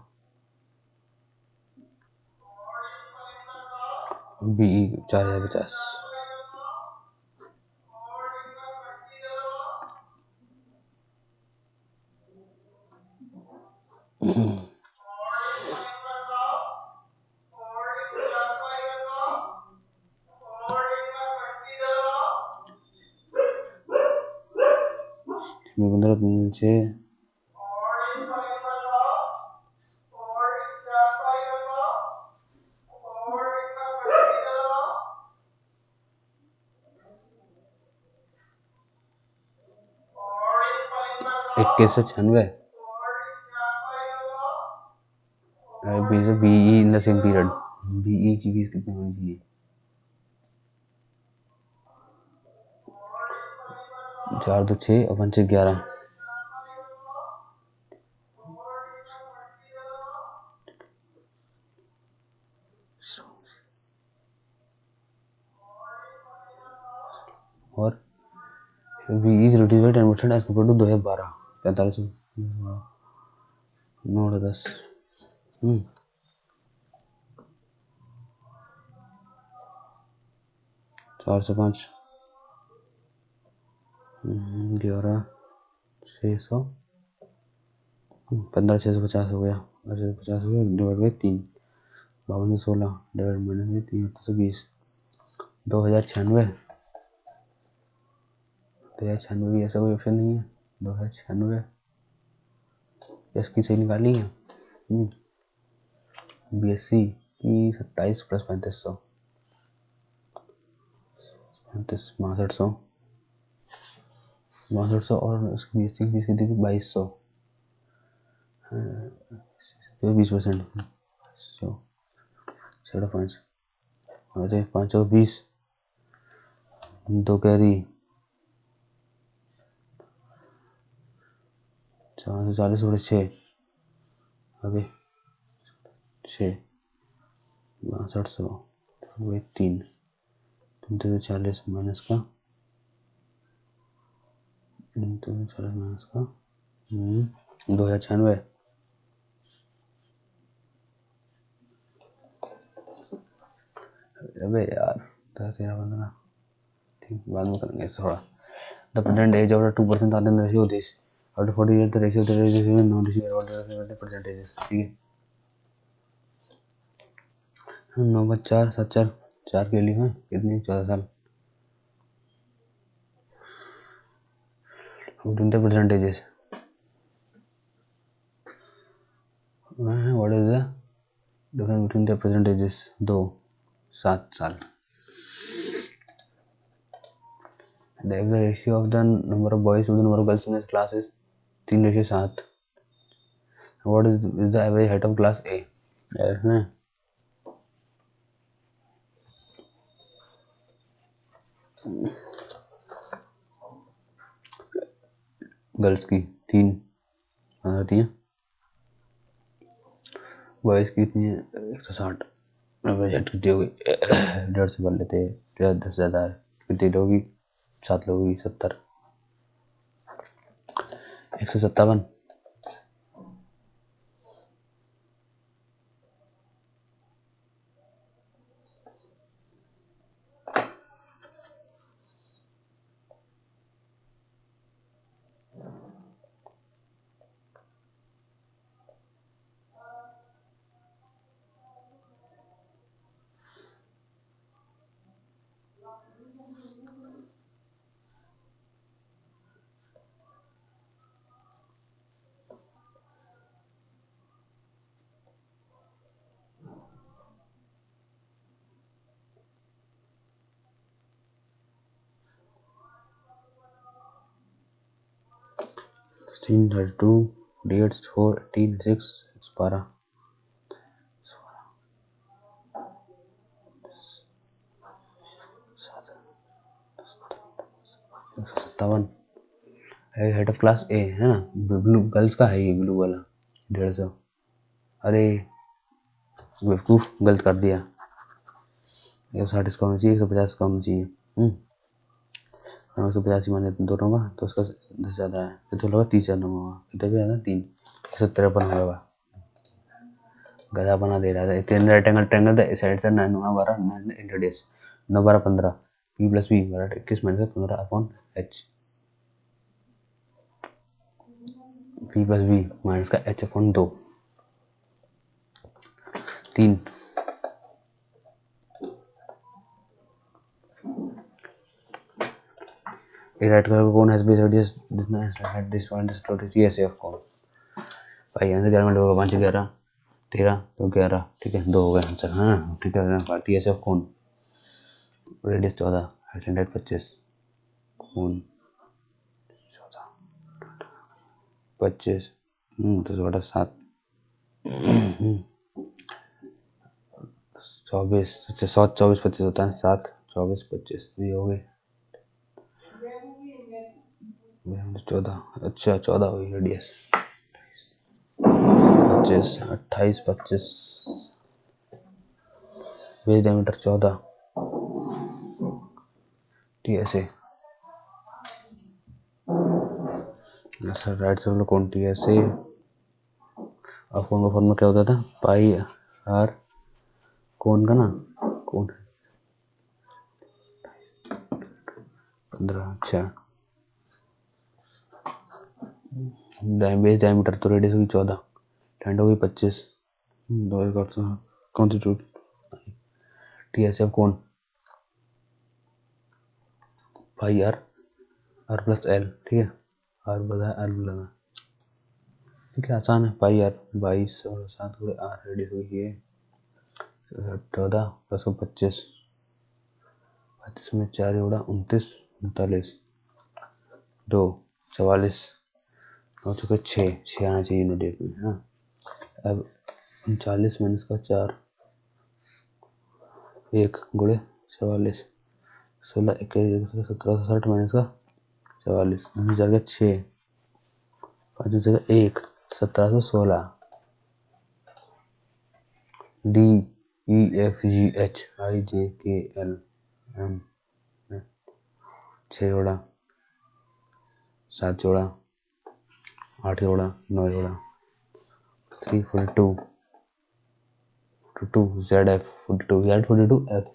BE 4050। मैं 15 3 6 2196 BE in the same period BE की फीस कितनी होनी चाहिए? 4 2 6 और 5 11 और BE is reduced by 10% as compared to 2012 45 9 10 405, 11, 600, 15,650 हो गया, 15,650 हो गया, divide by 3, 5216 divide minus by 3, 820, 2096, 2096 भी ऐसा कोई ऑप्शन नहीं है, 2096 इसकी सही निकाली है। BSc की 27 प्लस 3500, 6500, 6200 और इसकी BSc की फीस कितनी थी 2200, 20%, 5 अरे 520, 2 कैरी, 440 बड़े 6, अभी 6, 6200 वही 3, 340 माइनस का 2096, अबे यार 13 ठीक बाद में करेंगे थोड़ा। The present age of 2% on the ratio this after 40 years the ratio non ratio percentages, ठीक है। 9 × 4 7 4 4 के लिए कितनी 14 साल, between the percentages what is the difference between the percentages 2 7 साल। If the ratio of the number of boys to the number of girls in his class is 3:7, what is the average height of class A? Girls की 3 आती है, boys की इतनी है 160, average height कितनी होगी 1.5 से बढ़ लेते हैं, 10 ज़्यादा है, कितनी लोगी 7 लोगी 70, 157, तीन 32 D8 4 18 6 12 157 है, हेड ऑफ क्लास ए है ना, ब्लू गर्ल्स का है ये ब्लू वाला 150, अरे बेवकूफ़ गलत कर दिया, 160 इसका होना चाहिए, 150 इसका होना चाहिए, 185 माने दोनों का, तो उसका 10 ज़्यादा है, कितना लगा 30 ज़्यादा होगा, कितना भी ज़्यादा 3, 153 होगा, गधा बना दे रहा था। ट्रेंगल था साइड से 9 12 radius 9 12 15 P + V 21 minus 15 upon H, P + V minus का H अपॉन 2 3 राइट कलर कौन है radius this one this TSA of कौन भाई, यहाँ से 11 मिनट होगा, 5 11 13 तो 11, ठीक है 2 हो गया आंसर, हाँ ठीक है। TSA ऑफ कौन रेडियस 14 हाइट 25 कौन 14 25 तो 7 24, अच्छा 7 24 25 होता है, 7 24 25 भी हो गए 14, अच्छा 14 हुई radius 25 28 25 20 diameter 14 TSA, sir right side में कौन TSA और कौन का फॉर्मूला क्या होता था पाई आर कौन का ना कौन 15। अच्छा, बेस डायमीटर तो रेडियस होगी 14, लेंथ होगी 25। कॉन्स्टिट्यूट TSF कौन? पाई आर प्लस एल। ठीक है, आर बता एल बता। ठीक है, आसान है। पाई आर 22 और 7 पूरे आर रेडियस होगी ये 14 प्लस 25। 25 में 4 जोड़ा 29, 39, 2 44, 9 चुके 6 आना चाहिए यूनिट में, है ना। अब 39 माइनस का 4, 1 गुणे 44, 16 21 1760 माइनस का 44, 4 का 6, 5 जगह 1, 1716। DEFGHIJKLM 6 जोड़ा 7 जोड़ा 8 जोड़ा 9 जोड़ा 342 ZF 42 Z 42 F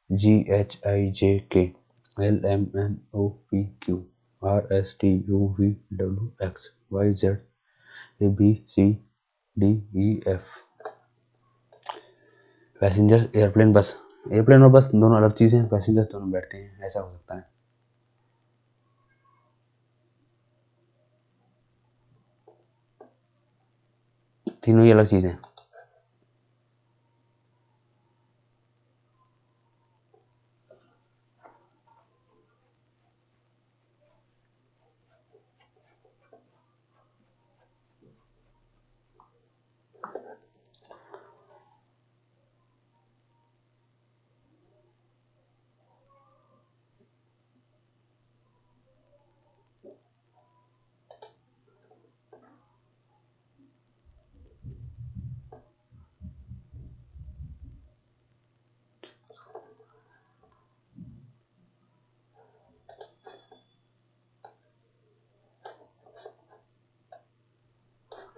EFGHIJK LMNOPQ RSTUVWX YZ ABCDEF। Passengers airplane बस, एयरप्लेन और बस दोनों अलग चीज़ें हैं, पैसेंजर्स दोनों बैठते हैं, ऐसा हो सकता है। तीनों ही अलग चीज़ें हैं।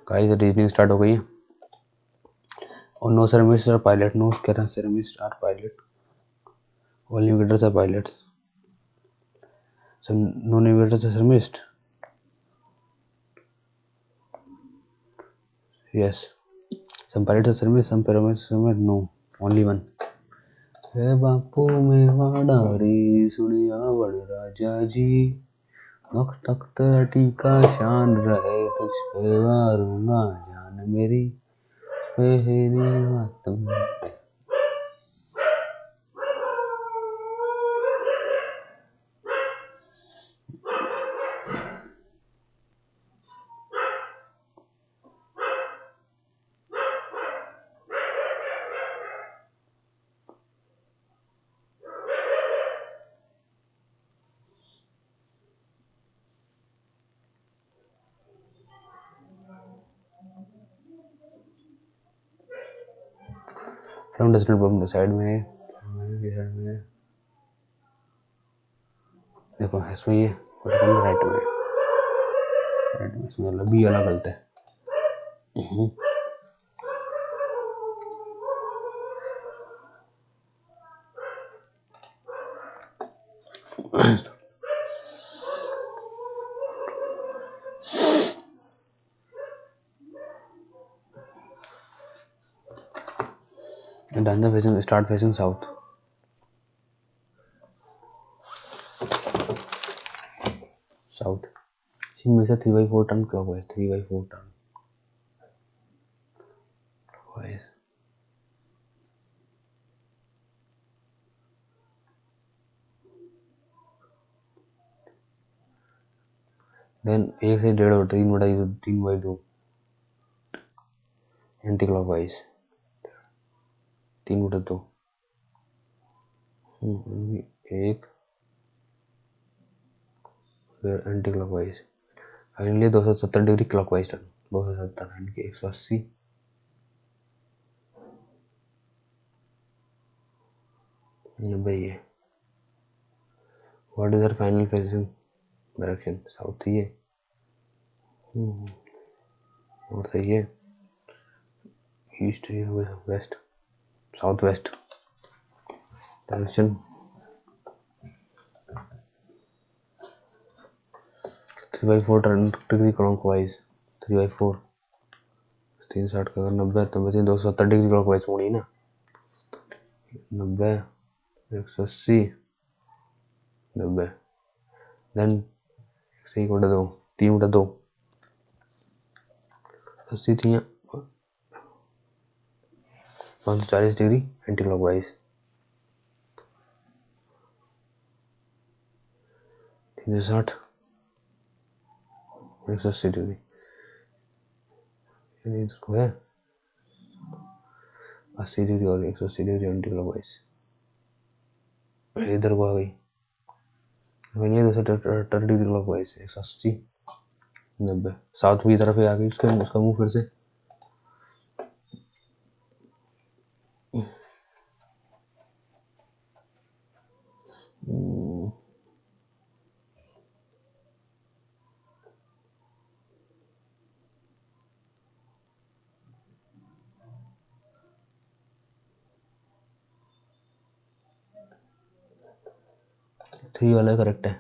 गाइस रीजनिंग स्टार्ट हो गई है। और no sir mister pilot, no कह रहा sir mister are pilot, all navigators are pilots, some no navigators are missed. Yes, some pilots are missed, some pyramids are missed. No, only one. हे बापू मेवाड़ा रे सुनिया बड़ राजा जी, वक्त तख्त टीका शान रहे तुझ पे वारूंगा जान मेरी पहली बात मेरी। फ्रॉम डिस्टेंट बम साइड में देखो, इसमें ये राइट में इसमें अलग भी अलग गलत है। Danza facing start facing south. South. She makes a 3/4 turn clockwise. 3/4 turn clockwise. Then 1 से 1.5 और 3/2 anti clockwise 3/2 1 anti clockwise. Finally 270 degree clockwise turn 270 यानी कि 180 90 है। What is our final facing direction? South ही है और सही है। East west south west direction 3/4 degree clockwise, 3/4 360 का 90 90 270 डिग्री क्लॉकवाइज मुड़ी ना, 90 180 90 देन 1/2 3/2 80 थी 540 डिग्री एंटी क्लॉकवाइज, 360 180 डिग्री, इधर को है 80 डिग्री और 180 डिग्री एंटी क्लॉकवाइज, इधर को आ गई 230 डिग्री क्लॉकवाइज, 180 90 साउथ की तरफ ही आ गई उसका मुंह फिर से। थ्री वाला करेक्ट है।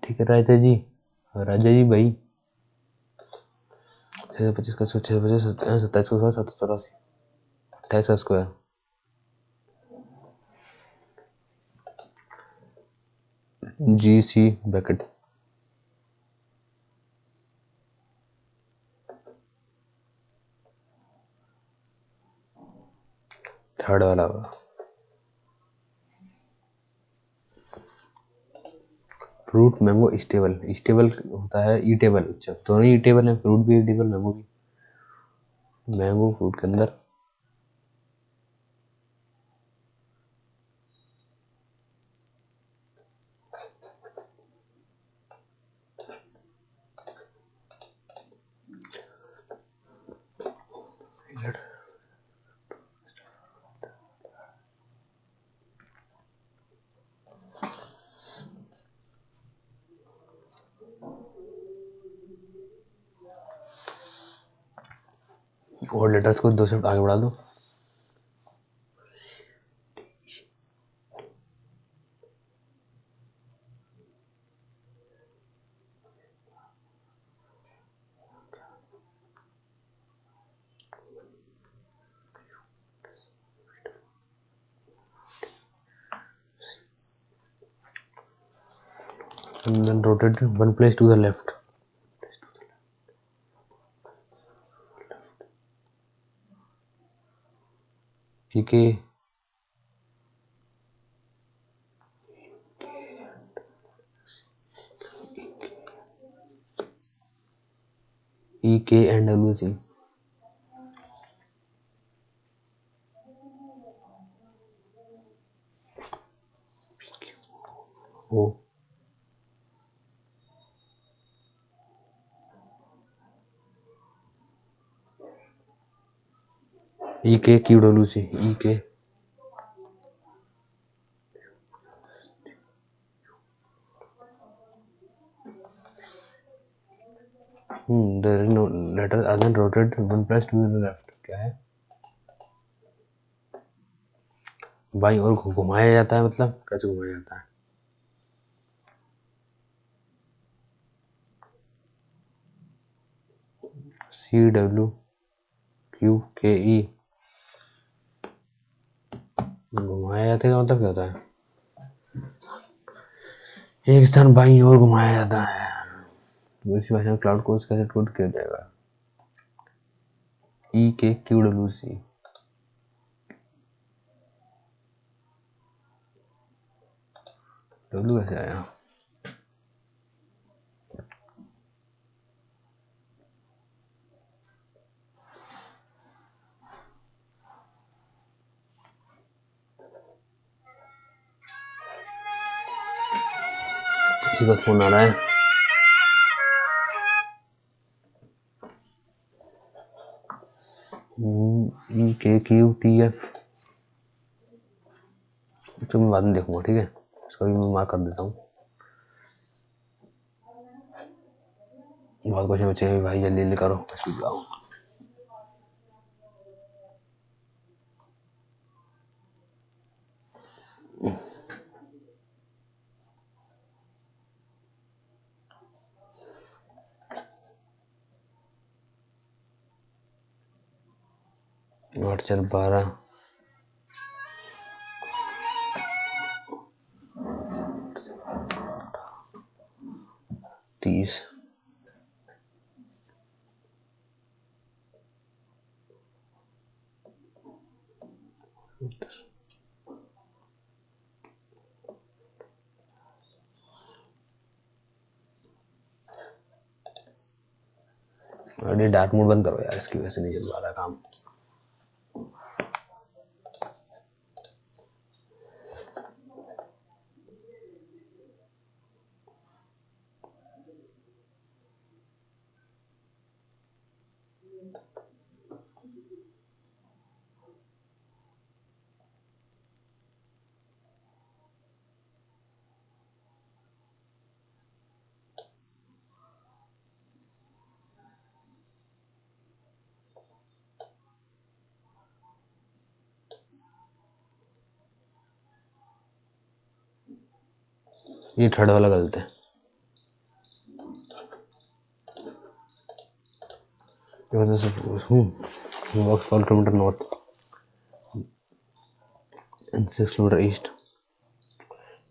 ठीक है राजा जी, राजा जी भाई 625 का 625 27 का 784 28 का स्क्वायर, जी सी ब्रैकेट थर्ड वाला होगा। फ्रूट मैंगो स्टेबल, स्टेबल होता है ई टेबल, अच्छा दोनों ई टेबल है, फ्रूट भी ई टेबल मैंगो भी, मैंगो फ्रूट के अंदर और लेटर्स को 2 शब्द आगे बढ़ा दो। And then rotate one place to the left. EK and WC. O EK QWC EK there is no letter other than rotate one place to the left. क्या है बाईं ओर घुमाया जाता है, मतलब कैसे घुमाया जाता है? CWQKE घुमाया जाता है, मतलब क्या होता है? एक स्थान बाईं ओर घुमाया जाता है, दूसरी भाषा में क्लाउड कोर्स कैसे कोड किया जाएगा? EKQWC डब्ल्यू कैसे आया? किसी का फोन आ रहा है। EKQTF तो मैं बाद में देखूंगा, ठीक है, इसका भी मैं मार्क कर देता हूँ। बहुत क्वेश्चन बचे हैं भाई, जल्दी जल्दी करो। 8 4 12 30 अरे डार्क मोड बंद करो यार, इसकी वजह से नहीं चल पा रहा काम। ये थर्ड वाला गलत है। Walk 12 kilometre north and 6 kilometer east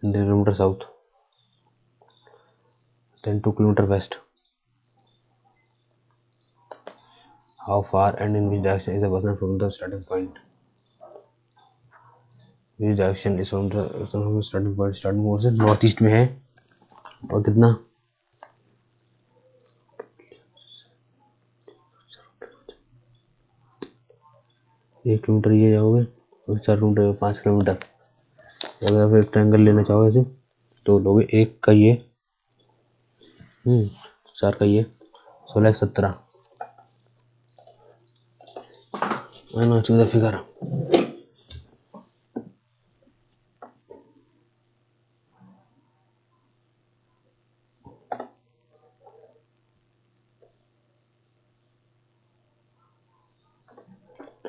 and 3 kilometer south, then 2 kilometer west. How far and in which direction is the person from the starting point? Which direction is from the starting point? Starting point से north east में है। और कितना? 1 kilometre ये जाओगे और 4 kilometre 5 kilometre. अगर आप एक ट्रायंगल लेना चाहो ऐसे तो लोगे 1 का ये 4 का ये 16 17। I know choose the figure.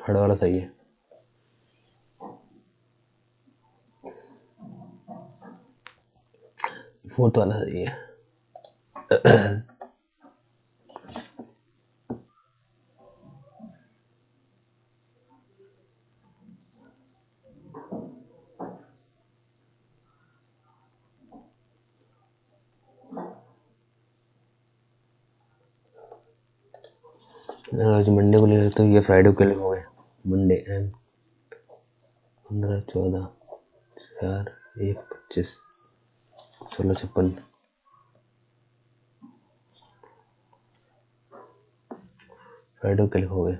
Third वाला सही है। फोर्थ वाला सही है। आज मंडे को ले लेते हो, ये फ्राइडे को लिखोगे। मंडे एम 15 14 4 1 25 16 56 फ्राइडे को लिखोगे।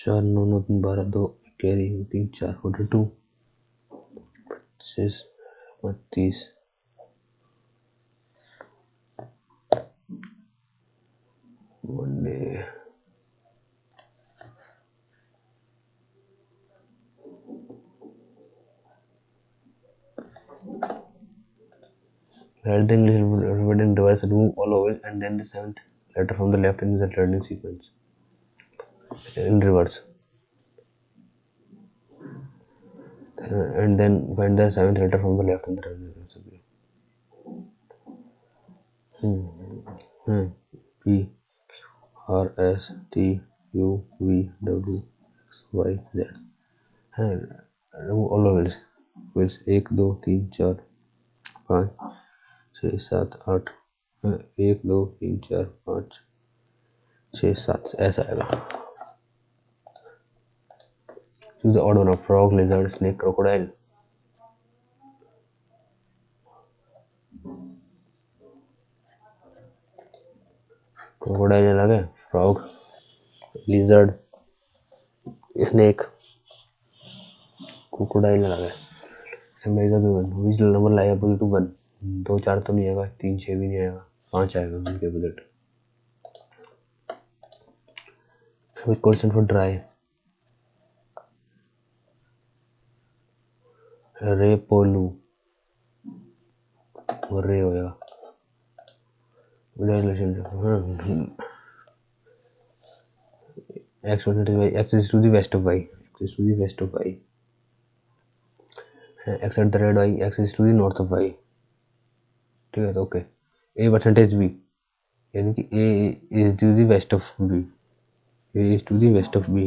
चार 9 9 3 12 2 carry 3 4 42 25 32 Monday write the English alphabet in reverse, remove all vowels and then the 7th letter from the left in the learning sequence in reverse, and then find the 7th letter from the left in the learning sequence. P R S T U V W X Y Z and remove all vowels means 1 2 3 4 5 6 7 8 1 2 3 4 5 6 7 ऐसा आएगा। Choose the odd one of frog, lizard, snake, crocodile. Crocodile अलग है, frog, lizard, snake, crocodile अलग है। Summarize the given. Which number lie opposite to 1? 2 4 तो नहीं आएगा, 3 6 भी नहीं आएगा, 5 आएगा उनके opposite. Which question for dry? रे पोलू रे होएगा। x percentage y, x is to the west of y, x is to the west of y, x at the red y, x is to the north of y, ठीक है। तो okay, a percentage b, यानी कि a is to the west of b, a is to the west of b,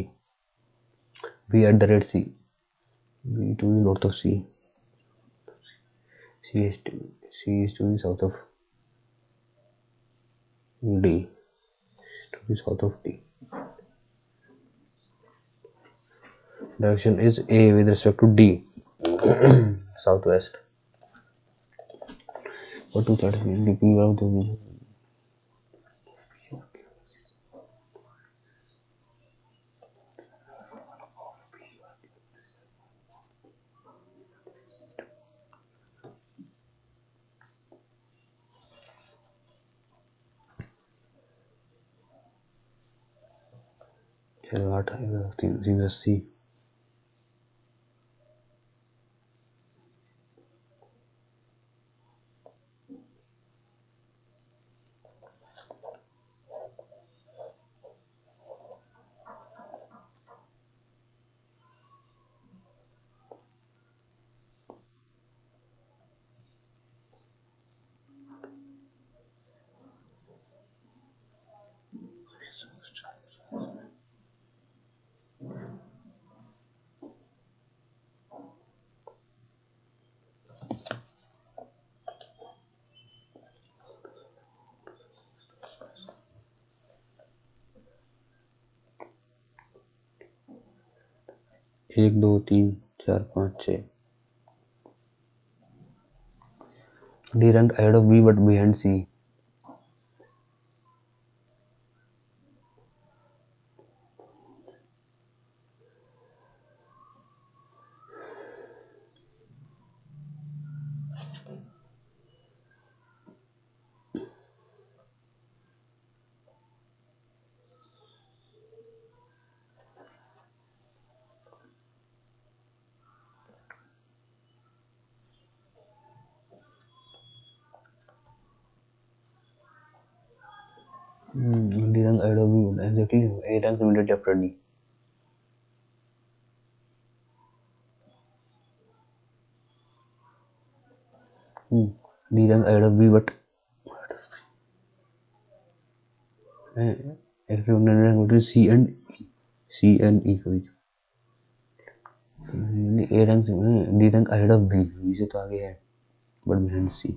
b at the red c, b to the north of c, c is to the south of d, to the south of d. Direction is a with respect to d, southwest. For 230 dp of the vision. चलो 8 आएगा, 380। एक दो तीन चार पाँच छः। D rank ahead of B but behind C. D rank ahead of B but exactly A ranks immediately after D. D rank ahead of B but actually rank between C and E. C and E के बीच। A rank D rank ahead of B, B से तो आगे है, but behind C.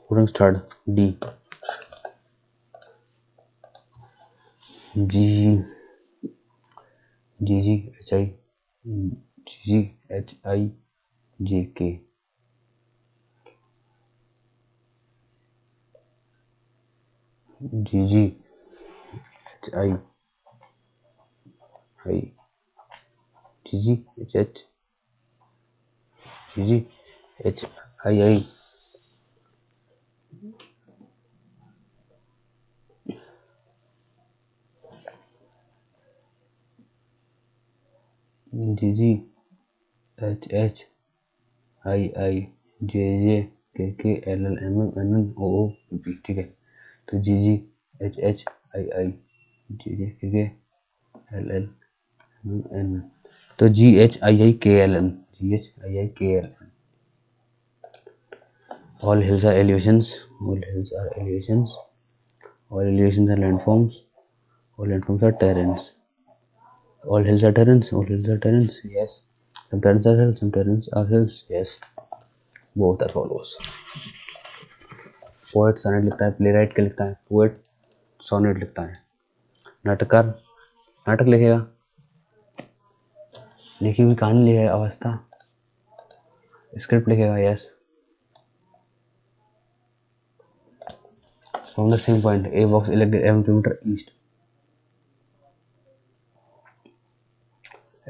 Who ranks third? D. G G H I G H I J K. G G H I I G G H H G G H I I G G H H I I J J K K L L M M N N O O P P, ठीक है। तो G G H H I I J J K K L L M N, तो G H I I K L N, G H I I K L N. All hills are elevations, all hills are elevations, all elevations are landforms, all landforms are terrains. All hills are terrains, all hills are terrains, yes. Some terrains are hills, some terrains are hills, yes. Both are follows. Poet sonnet लिखता है, play right क्या लिखता है? Poet sonnet लिखता है। नाटककार नाटक लिखेगा, लिखी हुई कहानी लिखेगा, अवस्था स्क्रिप्ट लिखेगा, yes. From the same point a box elected 11 kilometre east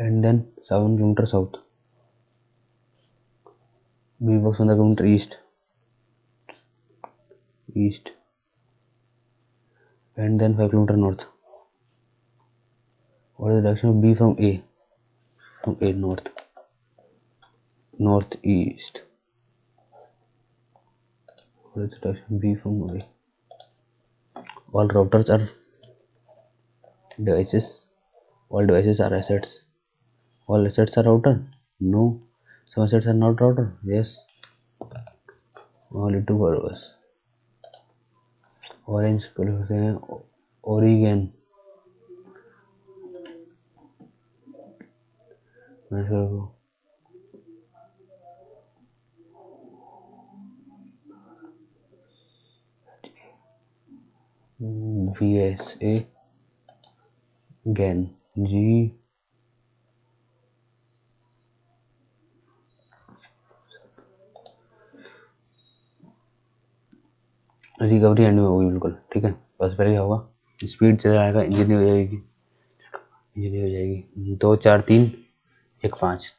and then 7 kilometer south. B box 100 kilometer east east, and then 5 kilometer north. What is the direction of B from A? From A north, northeast. What is the direction B from A? All routers are devices. All devices are assets. All assets are router? No. Some assets are not router? Yes. Only two followers. Orange कहते हैं Oregon. VSA GAN G recovery and में होगी बिल्कुल. ठीक है. बस पहले क्या होगा, स्पीड चला जाएगा, इंजन हो जाएगी, इंजन हो जाएगी 2 4 3 1 5.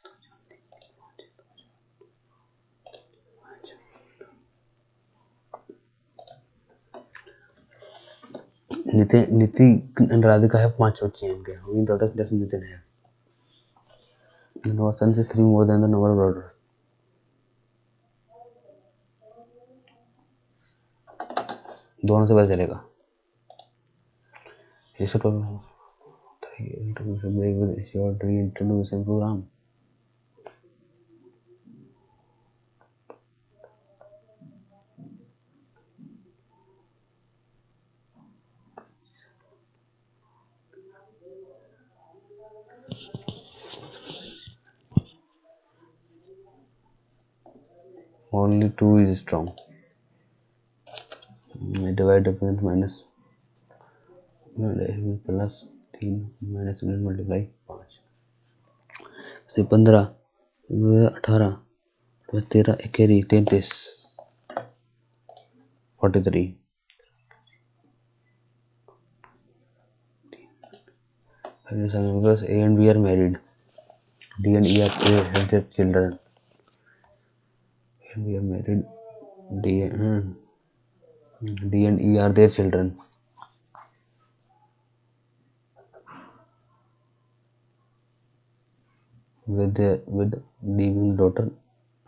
नीति राधिका है 5 बच्चे हैं इनके. इन daughters जैसे नितिन है. No son is 3 more than the number of daughters. दोनों से पता चलेगा. ये सब introduce program. Only 2 is strong. Divide difference minus plus 3 minus multiply 5 से 15 18 13 इक्कीस 33 43. Because A and B are married. D and E are have their children. A and B are married. D and E are their children. With D being the daughter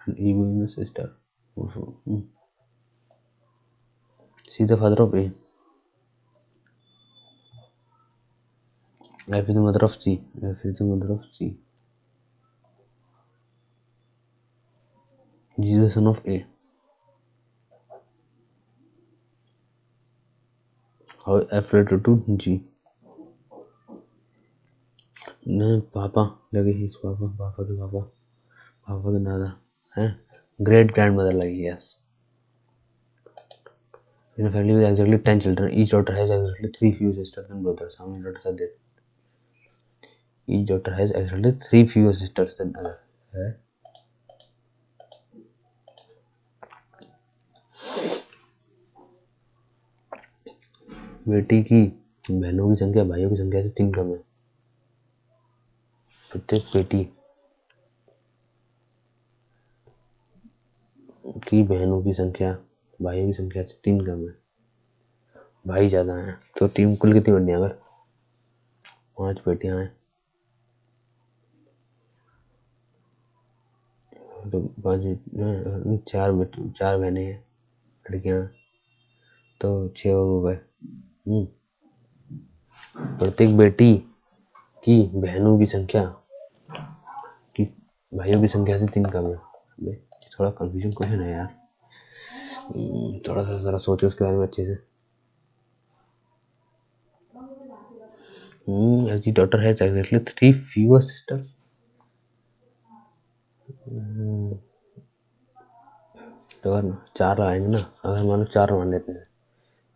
and E being the sister. See the father of A. F is the mother of C. F is the mother of C. G is the son of A. How F related to G? No, पापा लगे ही पापा पापा के दादा हैं. Great grandmother लगी. Yes. In a family with exactly 10 children, each daughter has exactly 3 fewer sisters than brothers. How many daughters are there? Each daughter has exactly 3 fewer sisters than other. है. बेटी की बहनों की संख्या भाइयों की संख्या से 3 कम है. प्रत्येक बेटी की बहनों की संख्या भाइयों की संख्या से 3 कम है. भाई ज्यादा हैं तो टीम कुल कितनी बननी है? अगर 5 बेटियां हैं तो 5 4 बहनें हैं लड़कियां तो 6 हो गए. प्रत्येक बेटी की बहनों की संख्या की भाइयों की संख्या से 3 कम है. थोड़ा कंफ्यूजन क्वेश्चन है यार. थोड़ा सा जरा सोचो उसके बारे में अच्छे से. As the daughter has exactly 3 fewer sisters. तो अगर 4 आएंगे ना, अगर मान लो 4 मान लेते हैं,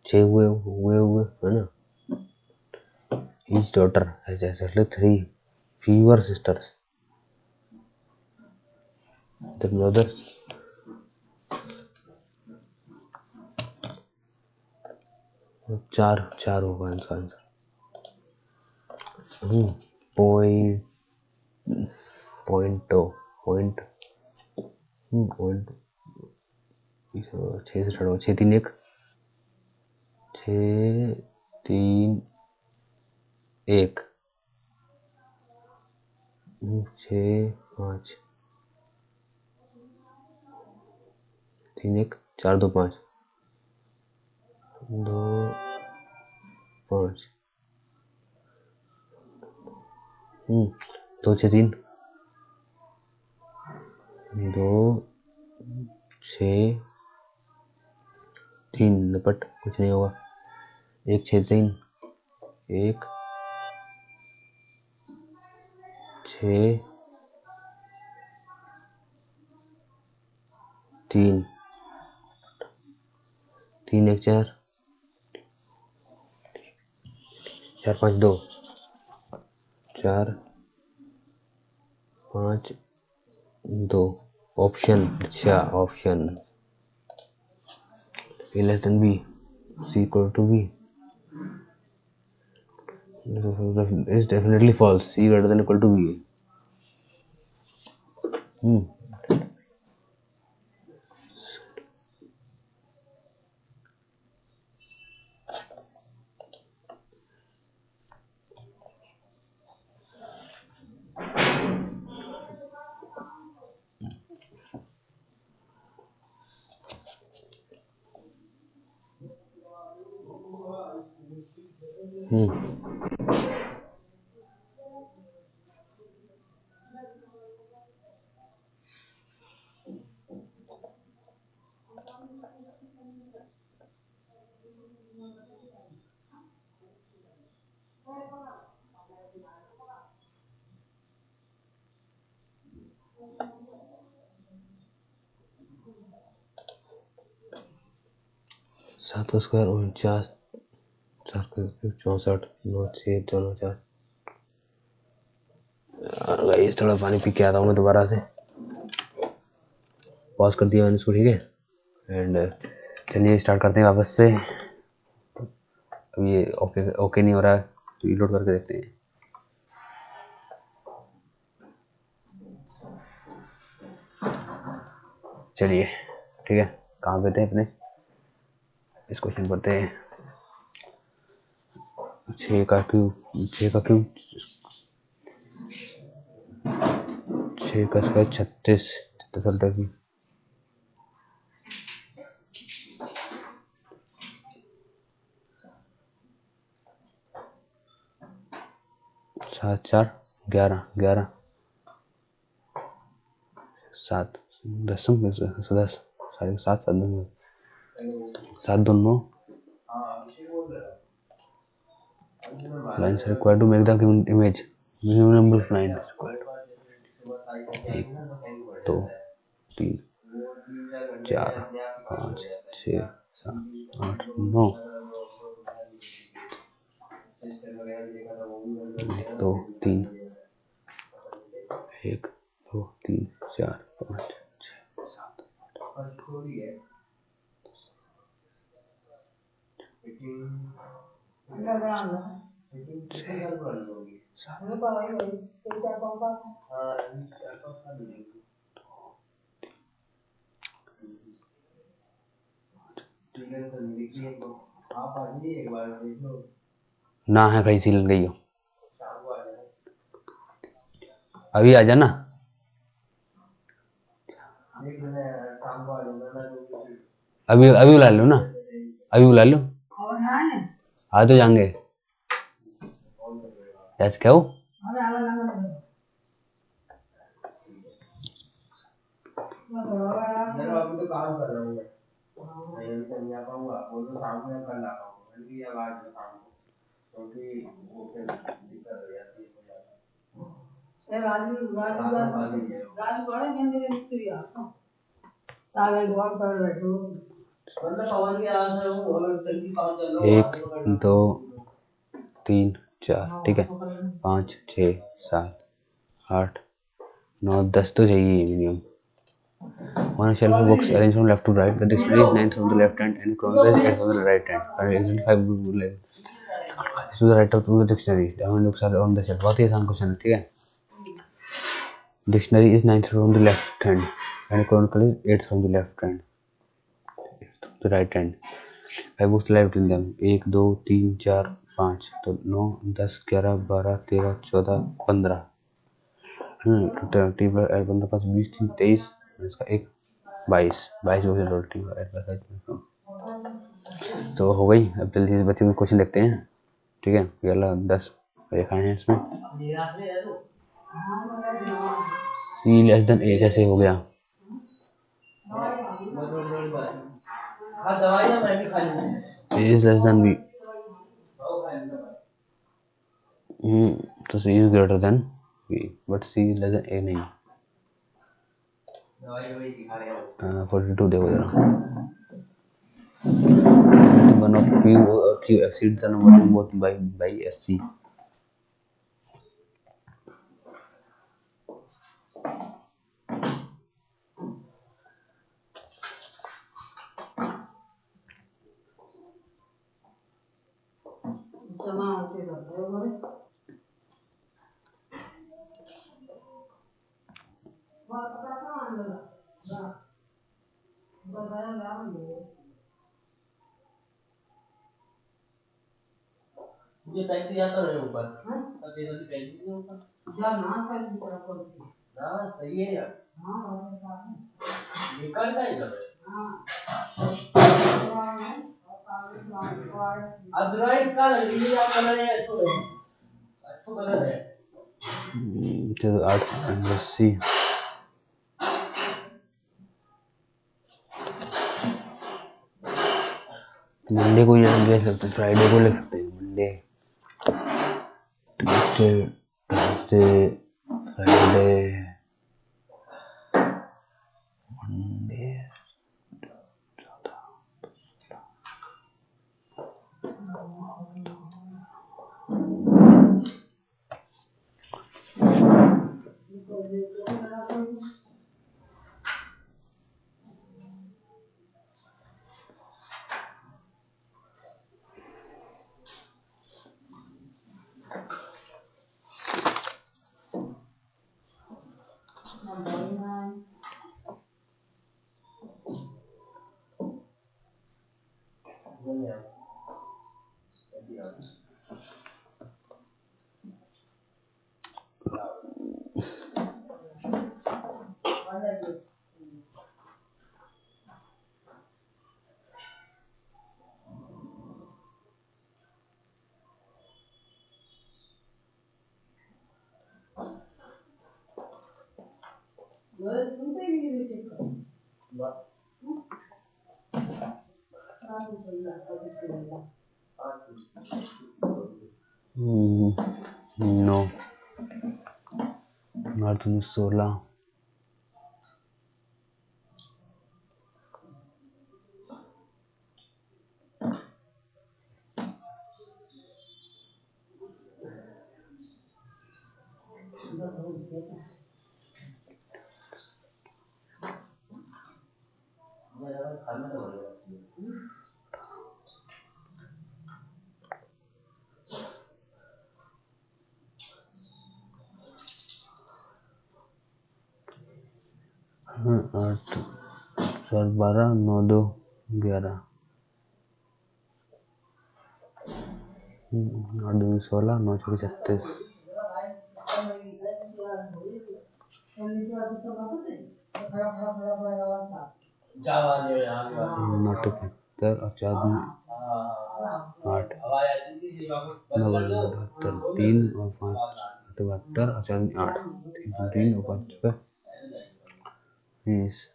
6 हुए है ना. Each daughter has exactly 3 fewer sisters than brothers. चार होगा इसका आंसर. पॉइंट 6 से स्टार्ट होगा. 6 3 1 6 3 1 6 5 3 1 4 2 5 2 5 2 6 3 2 6 3 निपट, कुछ नहीं होगा। 1 6 3 1 6 3 3 1 4 4 5 2 4 5 2 ऑप्शन, अच्छा option A less than B, C equal to B is definitely false. C greater than equal to B. 7 का स्क्वायर 49, 4 का 64, 9 6 2 4। गाइस थोड़ा पानी पी के आता हूँ मैं दोबारा से। पॉज कर दिया मैंने इसको, ठीक है। एंड चलिए स्टार्ट करते हैं वापस से। अब ये ओके नहीं हो रहा है तो रीलोड करके देखते हैं। चलिए ठीक है, कहाँ पे थे अपने, इस क्वेश्चन पर थे। 6 का क्यूब 6 का क्यूब 6 का स्क्वायर 36 की 7 4 11 11 7 10 10 सारे 7 7 2 9 lines are required to make the given image minimum number of lines required। 1 2 3 4 5 6 7 8 9 2 3 1 2 3 4 5 6 7 ना है कहीं सीलन गई हो, अभी आ जाना। अभी बुला लो ना, अभी बुला लो। आ तो जाएंगे ऐसे क्या हो। अभी तो काम कर रहा हूँ मैं, नहीं आ पाऊंगा, वो तो शाम में कल आ पाऊंगा, मैंने आवाज में शाम को, क्योंकि वो फिर दिक्कत हो जाती है। ए राजू बड़े मंदिर मिस्त्री आता ताले दुकान सारे बैठे हो, मतलब पवन के आवाज से वो जल्दी काम चल रहा है। 1 2 3 4 ठीक है, 5 6 7 8 9 10 तो चाहिए minimum. On a shelf of books arranged from left to right, the dictionary is 9th from the left hand and chronology is 8th from the right hand. Example 5 to the right of the dictionary. Diamond books are on the shelf. बहुत ही आसान question है, ठीक है। Dictionary is 9th from the left hand and chronicle is 8th from the left hand, to the right hand. I was live between them. 1 2 3 4 5 तो 9 10 11 12 13 14 15 15 5 20 3 23 इसका एक 22 तो हो गई। अब जल्दी से बच्चे को क्वेश्चन देखते हैं। ठीक है, पहला 10 रेखाएं हैं इसमें। C लेस देन A कैसे हो गया? A is less than B। तो C is greater than B, but C is less than A नहीं। 42 देखो जरा। One of P or Q exceeds the number of both by SC। ये पैंती आता रहे ऊपर सफेद वाली पैंती ऊपर जा ना पैंती थोड़ा खोल के ना सही है यार। हाँ निकल का इधर हाँ अदराइट का लग रही है यार कलर है ऐसा है अच्छा कलर है। तो 8 मंडे को ले सकते, फ्राइडे को ले सकते हैं। Monday Tuesday Thursday Friday Monday no March 16 8 7 12 9 2 11 8 2 16 9 6 36 9 75 और 4 8 9 72 3 और 5 72 और 4 8 3 और 5 20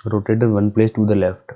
rotated one place to the left.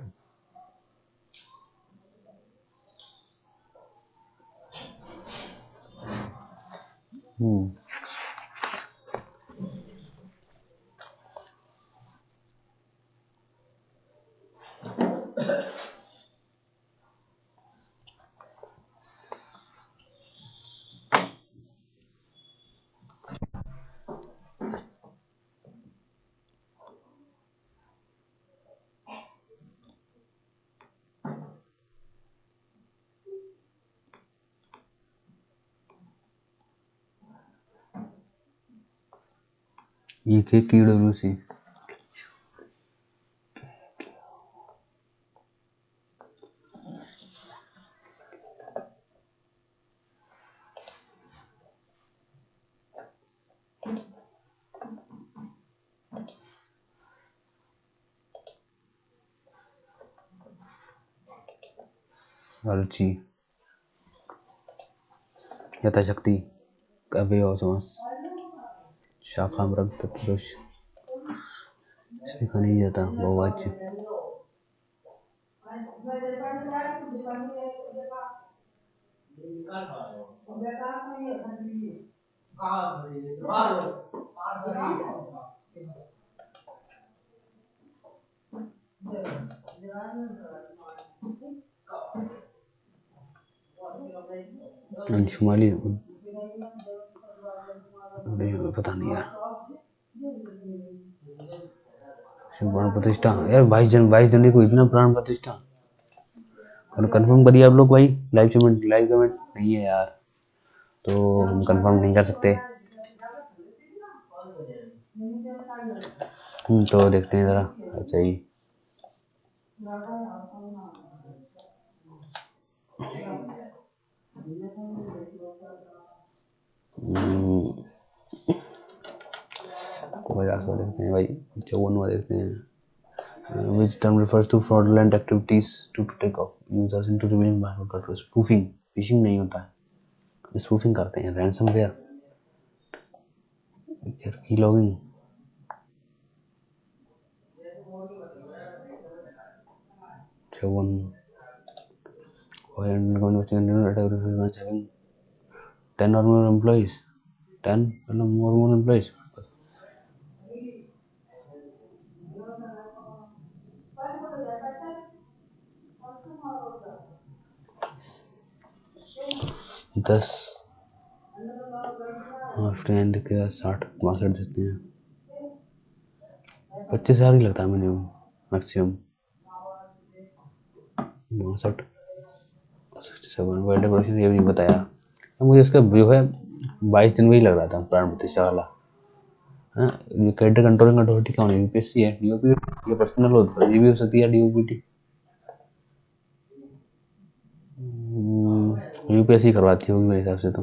ये KWC रुचि यथाशक्ति अभिवास शाखा मृग तत्पुरुष सीखा नहीं जाता बहुवाच्य अंशुमाली पता नहीं यार। प्राण प्रतिष्ठा यार 22 जनवरी को इतना प्राण प्रतिष्ठा कंफर्म करिए आप लोग भाई। लाइव कमेंट नहीं है यार तो हम कंफर्म नहीं कर सकते। तो देखते हैं जरा। अच्छा ही देखते हैं भाई। 54वां देखते हैं। Which term refers to fraudulent activities to trick of users into revealing password address? Spoofing, phishing नहीं होता है, spoofing करते हैं। ransomware, e-logging, having 10 or more employees, 10 or more employees. दस 59 दिख गया 60 62 देते हैं। 25,000 ही लगता है मिनिमम मैक्सिमम 62 67 बर्थडे डेकोरेशन ये भी नहीं बताया मुझे। इसका जो है 22 जनवरी लग रहा था प्राण प्रतिष्ठा वाला। ये क्रेडिट कंट्रोलिंग अथॉरिटी कौन है? यूपीएससी है, डीओपी ये पर्सनल ये भी हो सकती है डीओपीटी। यूपीएससी करवाती होगी मेरे हिसाब से तो।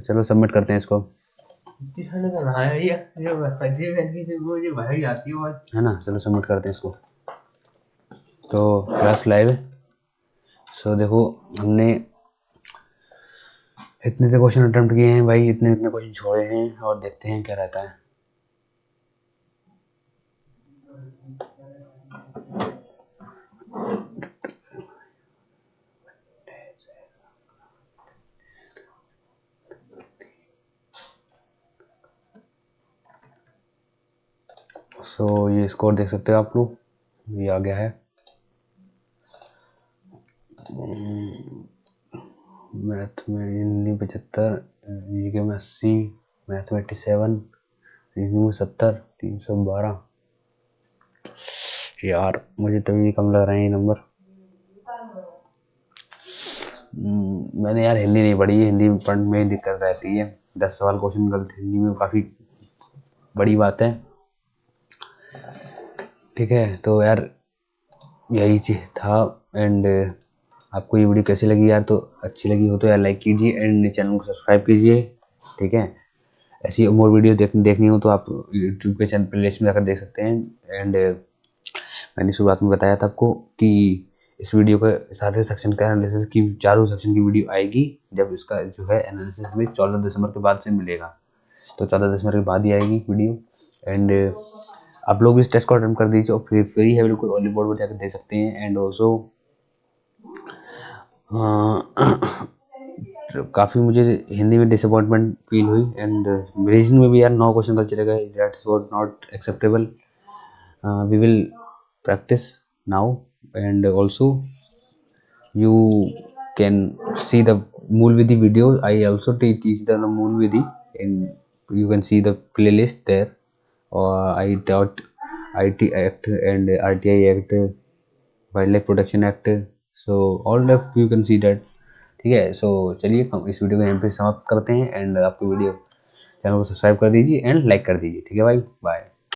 चलो सबमिट करते हैं इसको है ना। चलो सबमिट करते हैं इसको। तो क्लास लाइव है। सो देखो हमने इतने क्वेश्चन अटेम्प्ट किए हैं भाई, इतने क्वेश्चन छोड़े हैं और देखते हैं क्या रहता है। सो ये स्कोर देख सकते हो आप लोग, ये आ गया है। मैथ में हिंदी 75, जीके में 80, मैथ में 87, रीजनिंग में 70, 312। यार मुझे तभी कम लग रहे हैं ये नंबर। मैंने यार हिंदी नहीं पढ़ी है, हिंदी पढ़ने में दिक्कत रहती है। 10 सवाल क्वेश्चन गलत हिंदी में काफ़ी बड़ी बात है। ठीक है तो यार यही चीज़ था। एंड आपको ये वीडियो कैसी लगी यार? तो अच्छी लगी हो तो यार लाइक कीजिए एंड चैनल को सब्सक्राइब कीजिए। ठीक है, ऐसी मोर वीडियो देखनी हो तो आप यूट्यूब के चैनल प्लेलिस्ट में जाकर देख सकते हैं। एंड मैंने शुरुआत में बताया था आपको कि इस वीडियो के सारे सेक्शन का एनालिसिस की चारों सेक्शन की वीडियो आएगी जब इसका जो है एनालिसिस में 14 दिसंबर के बाद से मिलेगा, तो 14 दिसंबर के बाद ही आएगी वीडियो। एंड आप लोग भी इस टेस्ट को अटेम्प्ट कर दीजिए और फिर फ्री है बिल्कुल, ओनली बोर्ड पर जाकर दे सकते हैं। एंड ऑल्सो काफ़ी मुझे हिंदी में डिसअपॉइंटमेंट फील हुई एंड रीजनिंग में भी यार 9 क्वेश्चन कल चले गए, that's what not acceptable. We will practice now, and also you can see the Mool Vidhi video. I also teach the Mool Vidhi, and you can see the playlist there. I taught IT Act and RTI Act, Wildlife Protection Act, so all of you can see that। ठीक है, सो चलिए हम इस video को यहाँ पे समाप्त करते हैं। एंड आपको वीडियो चैनल को सब्सक्राइब कर दीजिए एंड लाइक कर दीजिए। ठीक है भाई, बाय।